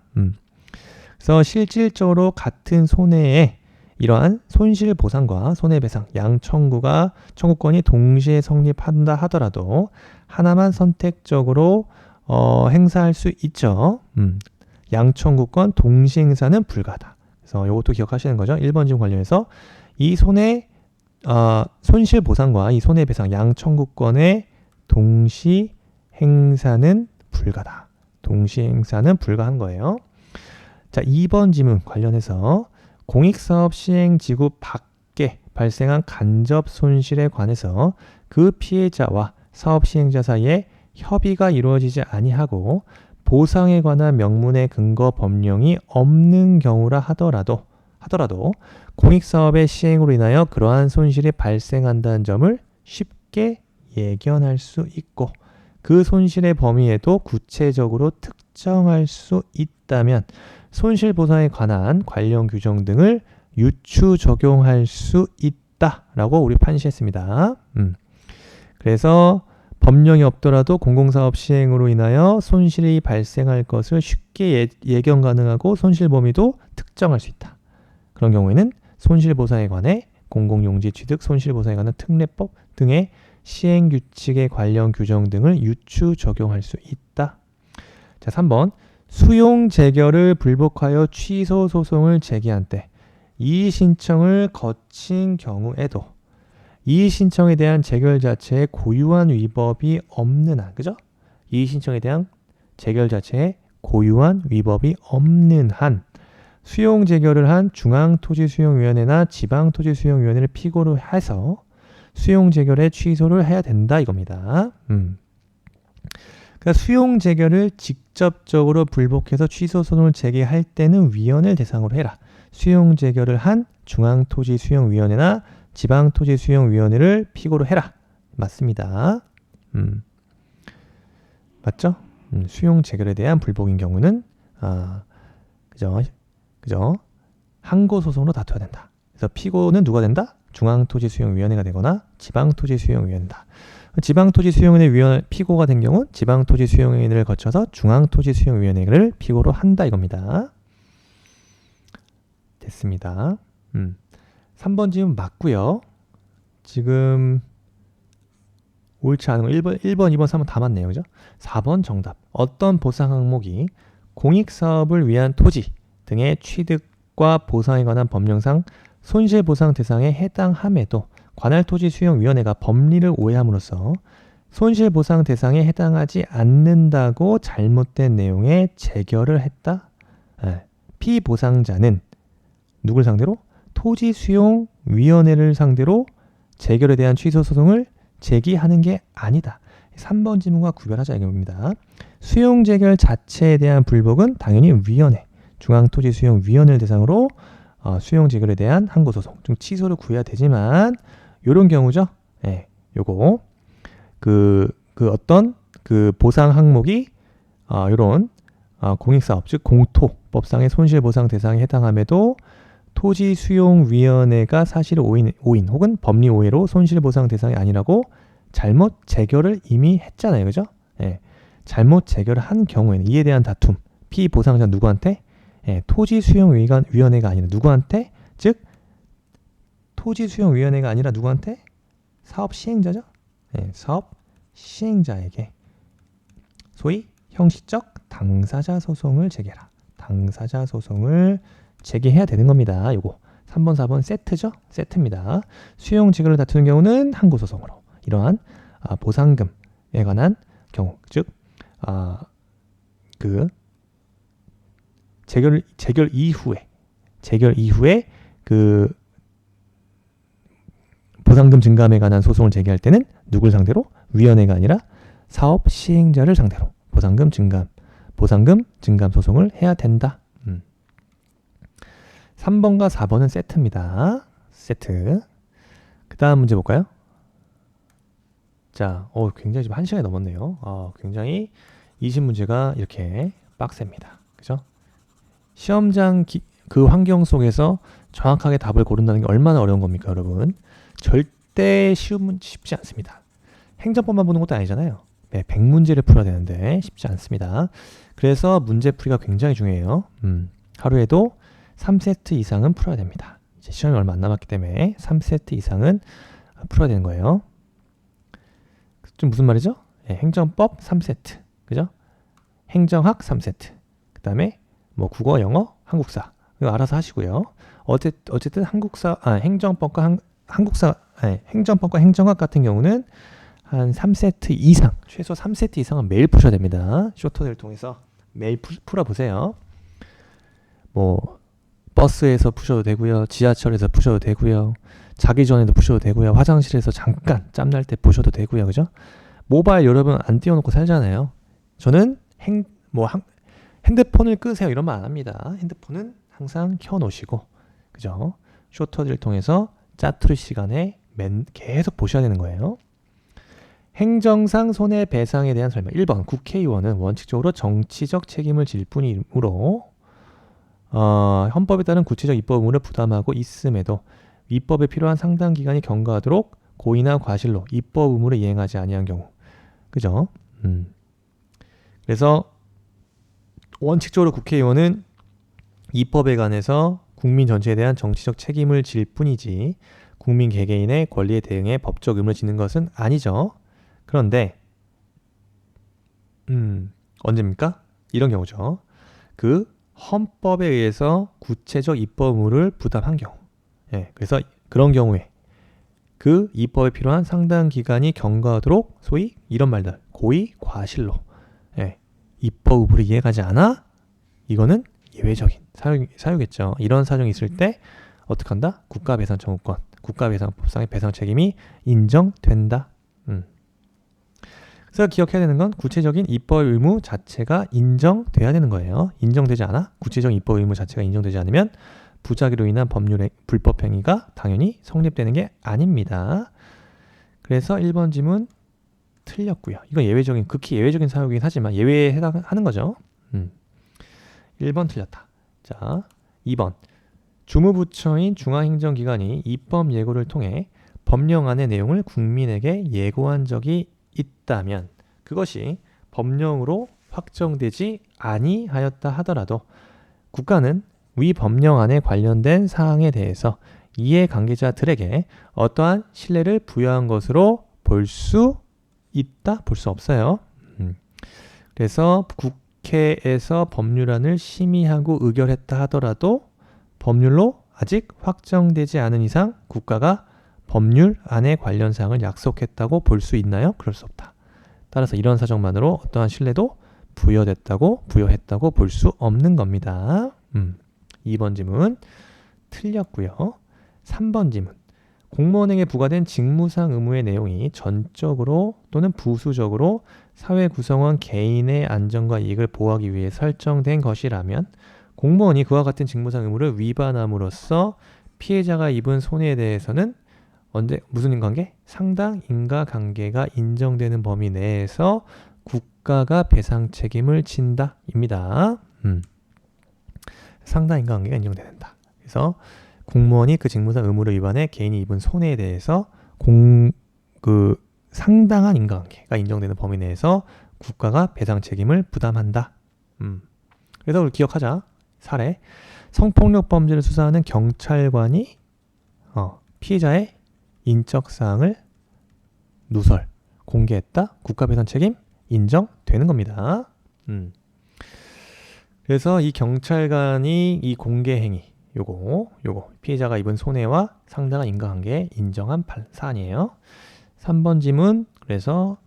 그래서 실질적으로 같은 손해에 이러한 손실보상과 손해배상 양 청구권이 동시에 성립한다 하더라도 하나만 선택적으로 행사할 수 있죠. 양 청구권 동시 행사는 불가하다. 그래서 이것도 기억하시는 거죠. 1번 질문 관련해서 이 손실보상과 이 손해배상 양 청구권의 동시 행사는 불가다. 동시 행사는 불가한 거예요. 자, 2번 질문 관련해서 공익사업 시행지구 밖에 발생한 간접 손실에 관해서 그 피해자와 사업 시행자 사이에 협의가 이루어지지 아니하고 보상에 관한 명문의 근거 법령이 없는 경우라 하더라도 공익사업의 시행으로 인하여 그러한 손실이 발생한다는 점을 쉽게 예견할 수 있고 그 손실의 범위에도 구체적으로 특정할 수 있다면 손실보상에 관한 관련 규정 등을 유추 적용할 수 있다라고 우리 판시했습니다. 그래서 법령이 없더라도 공공사업 시행으로 인하여 손실이 발생할 것을 쉽게 예견 가능하고 손실 범위도 특정할 수 있다. 그런 경우에는 손실보상에 관해 공공용지 취득 손실보상에 관한 특례법 등의 시행규칙의 관련 규정 등을 유추 적용할 수 있다. 자, 3번 수용재결을 불복하여 취소 소송을 제기한 때 이의신청을 거친 경우에도 이의신청에 대한 재결 자체에 고유한 위법이 없는 한, 그죠? 이의신청에 대한 재결 자체에 고유한 위법이 없는 한 수용재결을 한 중앙토지수용위원회나 지방토지수용위원회를 피고로 해서 수용재결의 취소를 해야 된다 이겁니다. 그러니까 수용재결을 직접적으로 불복해서 취소소송을 제기할 때는 위원회를 대상으로 해라. 수용재결을 한 중앙토지수용위원회나 지방토지수용위원회를 피고로 해라. 맞습니다. 맞죠? 수용재결에 대한 불복인 경우는 그죠? 항고소송으로 다투어야 된다. 그래서 피고는 누가 된다? 중앙토지수용위원회가 되거나 지방토지수용위원회다. 지방토지수용위원회 피고가 된 경우 지방토지수용위원회를 거쳐서 중앙토지수용위원회를 피고로 한다 이겁니다. 됐습니다. 3번 질문 맞고요. 지금 옳지 않은 거 1번, 2번, 3번 다 맞네요. 그죠? 4번 정답. 어떤 보상 항목이 공익사업을 위한 토지 등의 취득과 보상에 관한 법령상 손실보상 대상에 해당함에도 관할토지수용위원회가 법리를 오해함으로써 손실보상 대상에 해당하지 않는다고 잘못된 내용의 재결을 했다. 피보상자는 누굴 상대로? 토지수용위원회를 상대로 재결에 대한 취소소송을 제기하는 게 아니다. 3번 질문과 구별하자 이겁니다. 수용재결 자체에 대한 불복은 당연히 위원회, 중앙토지수용위원회를 대상으로 수용 재결에 대한 항고 소송, 좀 취소를 구해야 되지만 요런 경우죠. 예, 요거 어떤 보상 항목이 요런 공익사업 즉 공토법상의 손실보상 대상에 해당함에도 토지수용위원회가 사실 오인 혹은 법리 오해로 손실보상 대상이 아니라고 잘못 재결을 이미 했잖아요. 그죠? 예, 잘못 재결을 한 경우에는 이에 대한 다툼, 피보상자 누구한테? 예, 토지수용위원회가 아니라 누구한테? 즉 토지수용위원회가 아니라 누구한테? 사업시행자죠? 예, 사업시행자에게 소위 형식적 당사자 소송을 제기해라. 당사자 소송을 제기해야 되는 겁니다. 요거 3번, 4번 세트죠? 세트입니다. 수용 재결을 다투는 경우는 항고 소송으로 이러한 보상금에 관한 경우, 즉 재결 이후에 그 보상금 증감에 관한 소송을 제기할 때는 누굴 상대로? 위원회가 아니라 사업 시행자를 상대로 보상금 증감 소송을 해야 된다. 3번과 4번은 세트입니다. 세트. 그 다음 문제 볼까요? 자, 굉장히 지금 1시간이 넘었네요. 굉장히 20문제가 이렇게 빡셉니다. 그죠? 시험장 그 환경 속에서 정확하게 답을 고른다는 게 얼마나 어려운 겁니까, 여러분? 절대 쉽지 않습니다. 행정법만 보는 것도 아니잖아요. 네, 100문제를 풀어야 되는데 쉽지 않습니다. 그래서 문제풀이가 굉장히 중요해요. 하루에도 3세트 이상은 풀어야 됩니다. 이제 시험이 얼마 안 남았기 때문에 3세트 이상은 풀어야 되는 거예요. 좀 무슨 말이죠? 네, 행정법 3세트. 그죠? 행정학 3세트. 그 다음에 뭐 국어, 영어, 한국사. 이거 알아서 하시고요. 어쨌든 행정법과 행정법과 행정학 같은 경우는 한 3세트 이상, 최소 3세트 이상은 매일 푸셔야 됩니다. 쇼터를 통해서 매일 풀어보세요. 뭐 버스에서 푸셔도 되고요. 지하철에서 푸셔도 되고요. 자기 전에도 푸셔도 되고요. 화장실에서 잠깐 짬날 때 보셔도 되고요. 그죠? 모바일 여러분 안 띄워놓고 살잖아요. 저는 핸드폰을 끄세요 이런 말 안 합니다. 핸드폰은 항상 켜놓으시고, 그죠? 쇼터를 통해서 짜투리 시간에 계속 보셔야 되는 거예요. 행정상 손해배상에 대한 설명. 1번 국회의원은 원칙적으로 정치적 책임을 질 뿐이므로 헌법에 따른 구체적 입법 의무를 부담하고 있음에도 입법에 필요한 상당 기간이 경과하도록 고의나 과실로 입법 의무를 이행하지 아니한 경우. 그죠? 그래서 원칙적으로 국회의원은 입법에 관해서 국민 전체에 대한 정치적 책임을 질 뿐이지 국민 개개인의 권리에 대응해 법적 의무를 지는 것은 아니죠. 그런데 언제입니까? 이런 경우죠. 그 헌법에 의해서 구체적 입법 의무를 부담한 경우. 예, 그래서 그런 경우에 그 입법에 필요한 상당 기간이 경과하도록 소위 이런 말들 고의 과실로 입법 의무를 이행하지 않아? 이거는 예외적인 사유겠죠. 이런 사정이 있을 때 어떻게 한다? 국가배상 청구권, 국가배상법상의 배상 책임이 인정된다. 그래서 기억해야 되는 건 구체적인 입법 의무 자체가 인정돼야 되는 거예요. 인정되지 않아? 구체적인 입법 의무 자체가 인정되지 않으면 부작위로 인한 불법 행위가 당연히 성립되는 게 아닙니다. 그래서 1번 지문 틀렸고요. 이건 극히 예외적인 사유이긴 하지만 예외에 해당하는 거죠. 1번 틀렸다. 자, 2번 주무부처인 중앙행정기관이 입법 예고를 통해 법령안의 내용을 국민에게 예고한 적이 있다면 그것이 법령으로 확정되지 아니하였다 하더라도 국가는 위 법령안에 관련된 사항에 대해서 이해관계자들에게 어떠한 신뢰를 부여한 것으로 볼 수 있다? 볼 수 없어요. 그래서 국회에서 법률안을 심의하고 의결했다 하더라도 법률로 아직 확정되지 않은 이상 국가가 법률안의 관련 사항을 약속했다고 볼 수 있나요? 그럴 수 없다. 따라서 이런 사정만으로 어떠한 신뢰도 부여했다고 볼 수 없는 겁니다. 2번 지문 틀렸고요. 3번 지문 공무원에게 부과된 직무상 의무의 내용이 전적으로 또는 부수적으로 사회 구성원 개인의 안전과 이익을 보호하기 위해 설정된 것이라면 공무원이 그와 같은 직무상 의무를 위반함으로써 피해자가 입은 손해에 대해서는 언제 무슨 인과관계? 상당 인과관계가 인정되는 범위 내에서 국가가 배상 책임을 진다입니다. 상당 인과관계가 인정된다. 그래서 공무원이 그 직무상 의무를 위반해 개인이 입은 손해에 대해서 상당한 인과관계가 인정되는 범위 내에서 국가가 배상 책임을 부담한다. 그래서 우리 기억하자. 사례. 성폭력 범죄를 수사하는 경찰관이 피해자의 인적사항을 누설, 공개했다. 국가 배상 책임 인정되는 겁니다. 그래서 이 경찰관이 이 공개 행위, 요거 피해자가 입은 손해와 상당한 인과관계에 인정한 사안이에요. 3번 지문, 그래서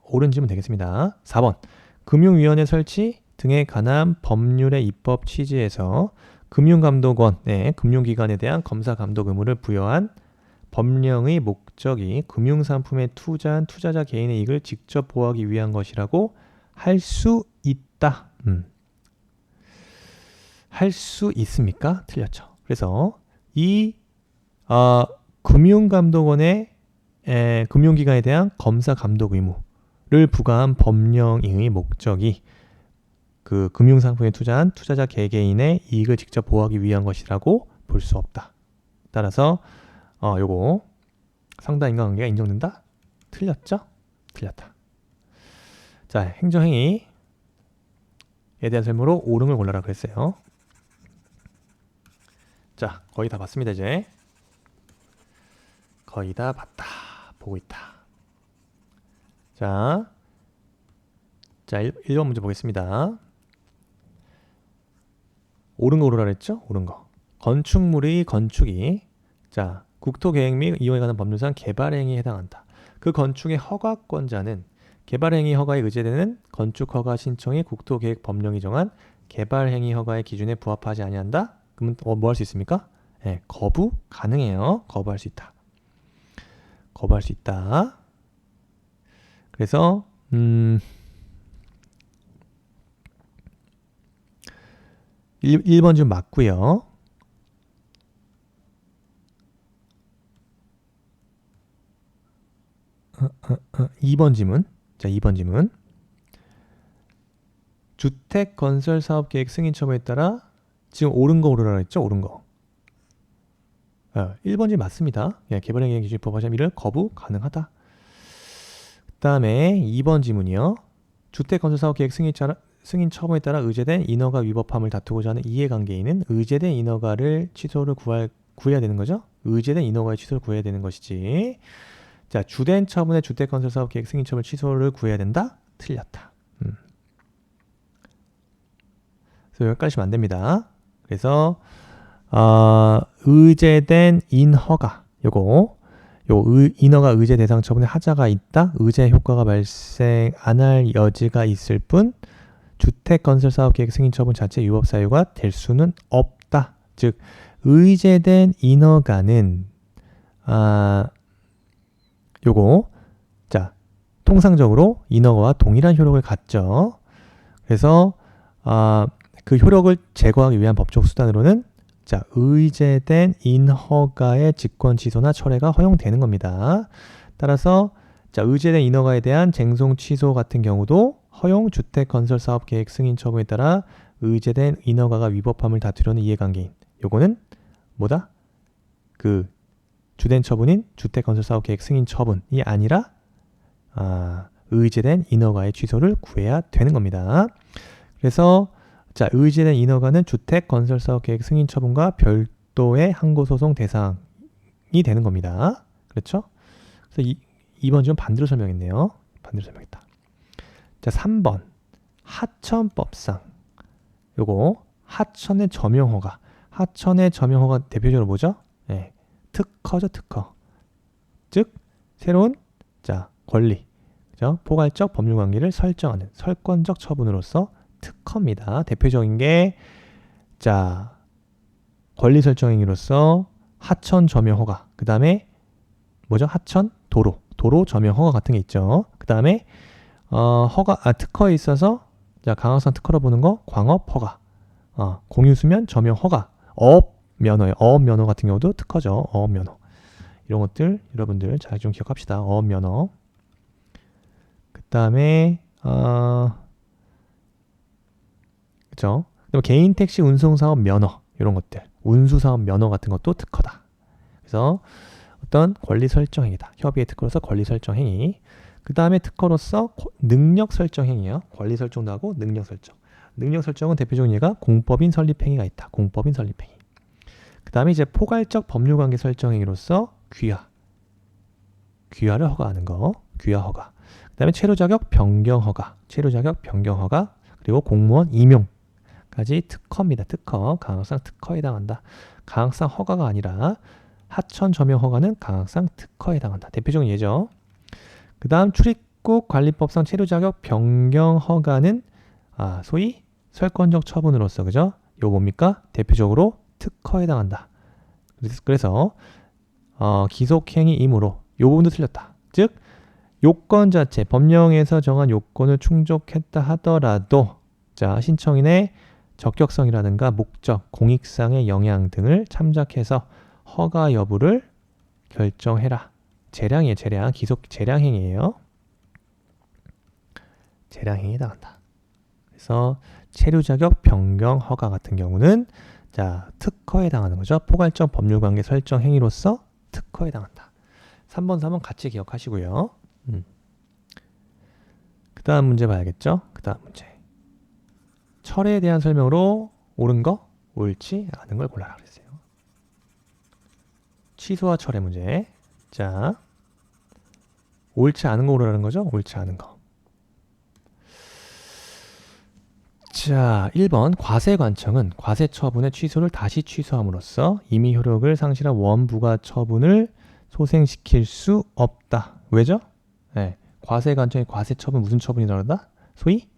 옳은 지문 되겠습니다. 4번 금융위원회 설치 등에 관한 법률의 입법 취지에서 금융감독원, 금융기관에 대한 검사 감독 의무를 부여한 법령의 목적이 금융상품에 투자한 투자자 개인의 이익을 직접 보호하기 위한 것이라고 할 수 있다. 할 수 있습니까? 틀렸죠. 그래서 이 금융감독원의 금융기관에 대한 검사 감독 의무를 부과한 법령의 목적이 그 금융상품에 투자한 투자자 개개인의 이익을 직접 보호하기 위한 것이라고 볼 수 없다. 따라서 요거 상당 인과관계가 인정된다? 틀렸죠? 틀렸다. 자, 행정행위에 대한 설명으로 옳음을 골라라 그랬어요. 자, 거의 다 봤습니다. 이제 거의 다 봤다. 보고 있다. 자 1번 문제 보겠습니다. 옳은 거 고르라 그랬죠? 옳은 거. 건축물의 건축이 국토계획 및 이용에 관한 법률상 개발행위에 해당한다. 그 건축의 허가권자는 개발행위 허가에 의제되는 건축허가 신청이 국토계획 법령이 정한 개발행위 허가의 기준에 부합하지 아니한다? 그러면 뭐 할 수 있습니까? 거부 가능해요. 거부할 수 있다. 거부할 수 있다. 그래서 1번 좀 맞고요. 2번 지문. 자, 2번 지문. 주택건설사업계획 승인 처분에 따라 지금 옳은 거 고르라 했죠? 옳은 거. 1번 지문 맞습니다. 개발행위 기준 법화시 이를 거부 가능하다. 그 다음에 2번 지문이요. 주택건설사업계획 승인 처분에 따라 의제된 인허가 위법함을 다투고자 하는 이해관계인은 의제된 인허가를 취소를 구해야 되는 거죠? 의제된 인허가의 취소를 구해야 되는 것이지. 자, 주된 처분의 주택건설사업계획 승인 처분 취소를 구해야 된다? 틀렸다. 그래서 헷갈리시면 안 됩니다. 그래서 의제된 인허가 인허가 의제 대상 처분에 하자가 있다. 의제 효과가 발생 안 할 여지가 있을 뿐 주택건설사업계획 승인 처분 자체 위법 사유가 될 수는 없다. 즉 의제된 인허가는 통상적으로 인허가와 동일한 효력을 갖죠. 그래서 그 효력을 제거하기 위한 법적 수단으로는 의제된 인허가의 직권 취소나 철회가 허용되는 겁니다. 따라서 의제된 인허가에 대한 쟁송 취소 같은 경우도 허용 주택건설사업계획 승인 처분에 따라 의제된 인허가가 위법함을 다투려는 이해관계인. 요거는 뭐다? 그 주된 처분인 주택건설사업계획 승인 처분이 아니라 의제된 인허가의 취소를 구해야 되는 겁니다. 그래서 의제된 인허가는 주택건설사업계획 승인 처분과 별도의 항고소송 대상이 되는 겁니다. 그렇죠? 그래서 2번 좀 반대로 설명했네요. 반대로 설명했다. 자, 3번 하천법상 요거 하천의 점용허가. 하천의 점용허가 대표적으로 뭐죠? 특허죠, 특허. 즉 새로운 권리, 그죠? 포괄적 법률 관계를 설정하는 설권적 처분으로서 특허입니다. 대표적인 게 권리 설정 행위로서 하천 점용 허가. 그다음에 뭐죠? 하천 도로 점용 허가 같은 게 있죠. 그다음에 특허에 있어서 강화성 특허로 보는 거 광업 허가. 공유수면, 점용 허가, 어업 면허예요. 어업 면허 같은 경우도 특허죠. 어업 면허. 이런 것들 여러분들 잘 좀 기억합시다. 어업 면허. 그 다음에 그죠? 그다음에 개인 택시 운송 사업 면허 이런 것들, 운수 사업 면허 같은 것도 특허다. 그래서 어떤 권리 설정 행위다. 협의의 특허로서 권리 설정 행위. 그 다음에 특허로서 능력 설정 행위예요. 권리 설정도 하고 능력 설정. 능력 설정은 대표적인 예가 공법인 설립 행위가 있다. 공법인 설립 행위. 그 다음에 이제 포괄적 법률 관계 설정 행위로서 귀화를 허가하는 거. 귀화 허가. 그 다음에 체류 자격 변경 허가. 체류 자격 변경 허가. 그리고 공무원 임용까지 특허입니다. 특허. 강학상 특허에 해당한다. 강학상 허가가 아니라 하천 점용 허가는 강학상 특허에 해당한다. 대표적인 예죠. 그 다음 출입국 관리법상 체류 자격 변경 허가는 소위 설권적 처분으로서 그죠? 이거 뭡니까? 대표적으로 특허에 해당한다. 그래서 기속행위이므로 이 부분도 틀렸다. 즉 요건 자체 법령에서 정한 요건을 충족했다 하더라도 자 신청인의 적격성이라든가 목적, 공익상의 영향 등을 참작해서 허가 여부를 결정해라. 재량이에요. 재량. 기속 재량행위예요. 재량행위에 해당한다. 그래서 체류 자격 변경 허가 같은 경우는 자 특허에 해당하는 거죠. 포괄적 법률관계 설정 행위로서 특허에 해당한다. 3번, 4번 같이 기억하시고요. 그 다음 문제 봐야겠죠. 그 다음 문제. 철회에 대한 설명으로 옳은 거, 옳지 않은 걸 골라라 그랬어요. 취소와 철회 문제. 자, 옳지 않은 거 고르라는 거죠. 옳지 않은 거. 자, 1번 과세관청은 과세처분의 취소를 다시 취소함으로써 이미 효력을 상실한 원부가 처분을 소생시킬 수 없다. 왜죠? 네, 과세관청의 과세처분 무슨 처분이라고 한다? 소위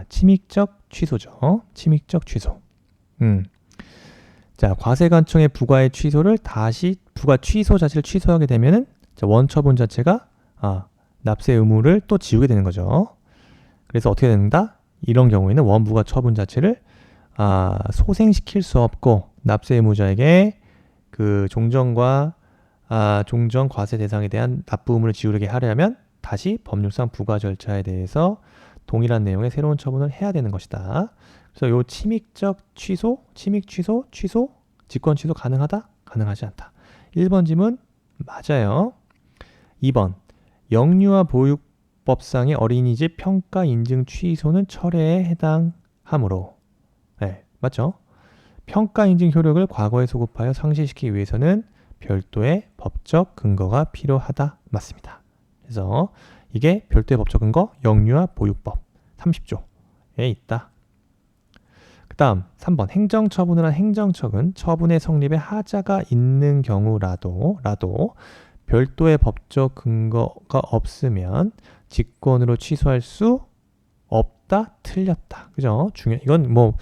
침익적 취소죠. 침익적 취소. 자, 과세관청의 부과의 취소를 다시 부과 취소 자체를 취소하게 되면은 원처분 자체가 납세 의무를 또 지우게 되는 거죠. 그래서 어떻게 된다? 이런 경우에는 원부가 처분 자체를 소생시킬 수 없고 납세 의무자에게 그 종전과 종전 과세 대상에 대한 납부 의무를 지우게 하려면 다시 법률상 부과 절차에 대해서 동일한 내용의 새로운 처분을 해야 되는 것이다. 그래서 요 침익적 취소, 침익 취소, 직권 취소 가능하다? 가능하지 않다. 1번 질문 맞아요. 2번 영유아 보육법상의 어린이집 평가 인증 취소는 철회에 해당하므로 네, 맞죠? 평가 인증 효력을 과거에 소급하여 상실시키기 위해서는 별도의 법적 근거가 필요하다. 맞습니다. 그래서 이게 별도의 법적 근거 영유아 보육법 30조에 있다. 그 다음 3번 행정처분을 한 행정처는 처분의 성립에 하자가 있는 경우라도 별도의 법적 근거가 없으면 직권으로 취소할 수 없다. 틀렸다. 그죠? 이건 뭐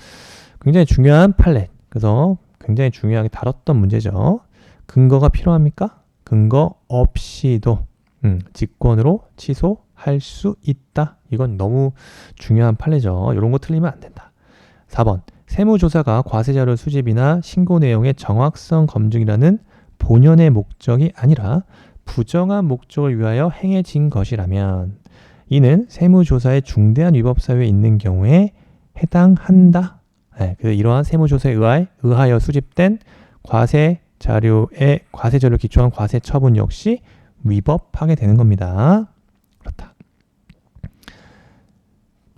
굉장히 중요한 판례. 그래서 굉장히 중요하게 다뤘던 문제죠. 근거가 필요합니까? 근거 없이도 직권으로 취소할 수 있다. 이건 너무 중요한 판례죠. 이런 거 틀리면 안 된다. 4번 세무조사가 과세자료 수집이나 신고 내용의 정확성 검증이라는 본연의 목적이 아니라 부정한 목적을 위하여 행해진 것이라면 이는 세무조사의 중대한 위법 사유에 있는 경우에 해당한다. 네, 그래서 이러한 세무조사에 의하여 수집된 과세자료를 기초한 과세 처분 역시 위법하게 되는 겁니다. 그렇다.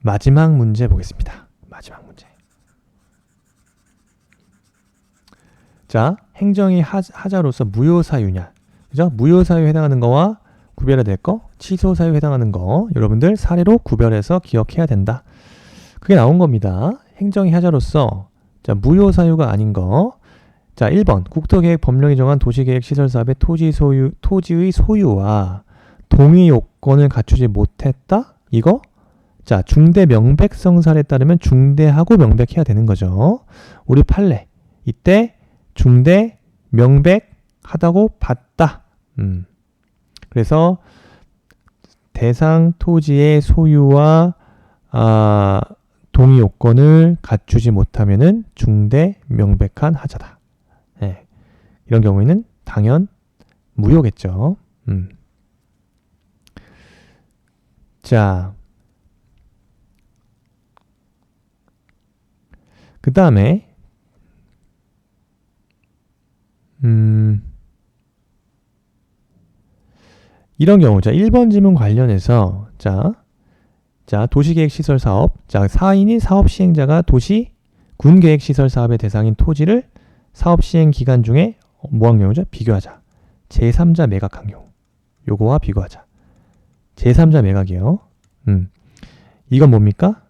마지막 문제 보겠습니다. 마지막 문제. 자, 행정이 하자로서 무효사유냐. 그죠? 무효사유에 해당하는 거와 구별해야 될 거, 취소사유에 해당하는 거, 여러분들 사례로 구별해서 기억해야 된다. 그게 나온 겁니다. 행정이 하자로서 자, 무효사유가 아닌 거. 자, 1번 국토계획 법령이 정한 도시계획 시설사업의 토지의 소유와 동의 요건을 갖추지 못했다. 이거 자, 중대 명백성 사례에 따르면 중대하고 명백해야 되는 거죠. 우리 판례 이때 중대 명백하다고 봤다. 그래서 대상 토지의 소유와 동의 요건을 갖추지 못하면은 중대 명백한 하자다. 예. 이런 경우에는 당연 무효겠죠. 자, 그 다음에 이런 경우, 자, 1번 지문 관련해서 자, 도시계획시설 사업, 자, 4인이 사업 시행자가 도시 군계획 시설 사업의 대상인 토지를 사업 시행 기간 중에 뭐한 경우죠? 비교하자. 제3자 매각한 경우. 요거와 비교하자. 제3자 매각이요. 이건 뭡니까?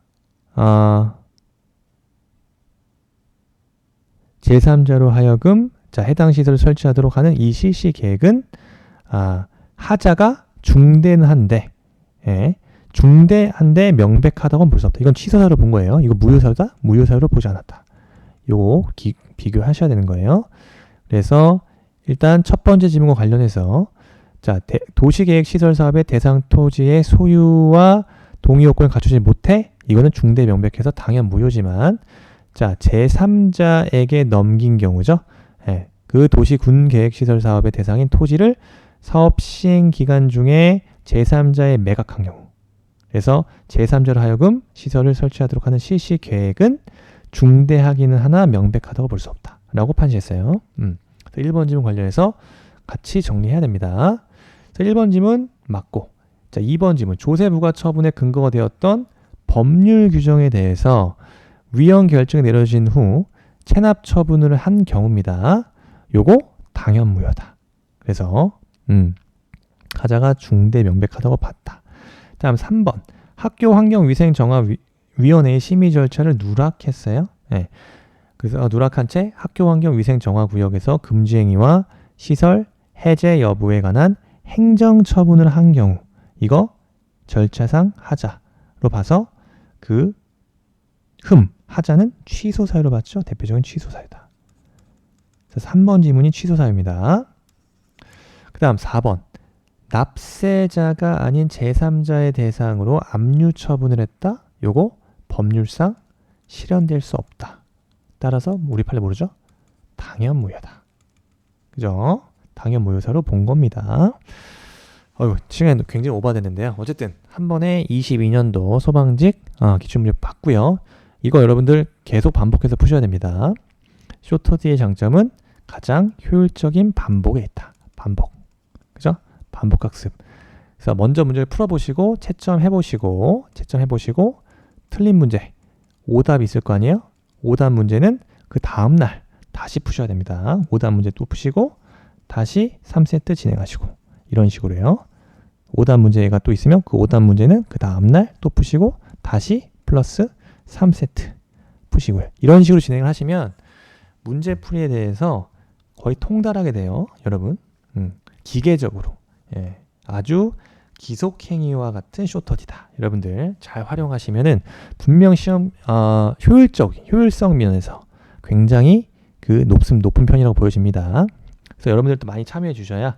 제3자로 하여금 자, 해당 시설을 설치하도록 하는 이 실시 계획은 하자가 중대한데, 예, 중대한데 명백하다고는 볼 수 없다. 이건 취소사유로 본 거예요. 이거 무효사유다? 무효사유로 보지 않았다. 요거 비교하셔야 되는 거예요. 그래서 일단 첫 번째 지문과 관련해서 자, 도시계획 시설 사업의 대상 토지의 소유와 동의 요건을 갖추지 못해. 이거는 중대 명백해서 당연 무효지만 자, 제3자에게 넘긴 경우죠. 예, 그 도시 군 계획 시설 사업의 대상인 토지를 사업 시행 기간 중에 제3자에 매각한 경우. 그래서 제3자로 하여금 시설을 설치하도록 하는 실시 계획은 중대하기는 하나 명백하다고 볼 수 없다. 라고 판시했어요. 1번 지문 관련해서 같이 정리해야 됩니다. 자, 1번 지문 맞고, 자, 2번 지문 조세 부과 처분의 근거가 되었던 법률 규정에 대해서 위헌 결정이 내려진 후 체납 처분을 한 경우입니다. 요거 당연 무효다. 그래서 하자가 중대 명백하다고 봤다. 다음 3번 학교환경위생정화위원회의 심의 절차를 누락했어요. 네. 그래서 누락한 채 학교환경위생정화구역에서 금지행위와 시설 해제 여부에 관한 행정처분을 한 경우 이거 절차상 하자로 봐서 그 하자는 취소사유로 봤죠. 대표적인 취소사유다. 그래서 3번 지문이 취소사유입니다. 그 다음 4번 납세자가 아닌 제3자의 대상으로 압류 처분을 했다. 요거 법률상 실현될 수 없다. 따라서 우리 판례 모르죠? 당연 무효다. 그죠? 당연 무효사로 본 겁니다. 시간이 굉장히 오버됐는데요. 어쨌든 한 번에 22년도 소방직 기출문제 봤고요. 이거 여러분들 계속 반복해서 푸셔야 됩니다. 쇼터디의 장점은 가장 효율적인 반복에 있다. 반복. 그죠? 반복학습. 그래서 먼저 문제를 풀어보시고 채점해보시고 틀린 문제 오답 있을 거 아니에요? 오답 문제는 그 다음날 다시 푸셔야 됩니다. 오답 문제 또 푸시고 다시 3세트 진행하시고 이런 식으로요. 오답 문제가 또 있으면 그 오답 문제는 그 다음날 또 푸시고 다시 플러스 3세트 푸시고요. 이런 식으로 진행을 하시면 문제풀이에 대해서 거의 통달하게 돼요. 여러분. 기계적으로. 예, 아주 기속행위와 같은 쇼터디다. 여러분들 잘 활용하시면은 분명 시험 효율성 면에서 굉장히 그 높은 편이라고 보여집니다. 그래서 여러분들도 많이 참여해 주셔야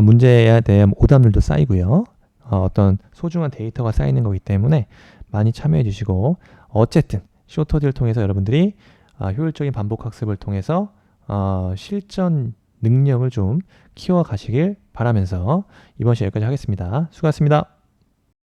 문제에 대한 오답률도 쌓이고요. 어떤 소중한 데이터가 쌓이는 거기 때문에 많이 참여해 주시고 어쨌든 쇼터디를 통해서 여러분들이 효율적인 반복 학습을 통해서 실전 능력을 좀 키워가시길 바라면서 이번 시간 여기까지 하겠습니다. 수고하셨습니다.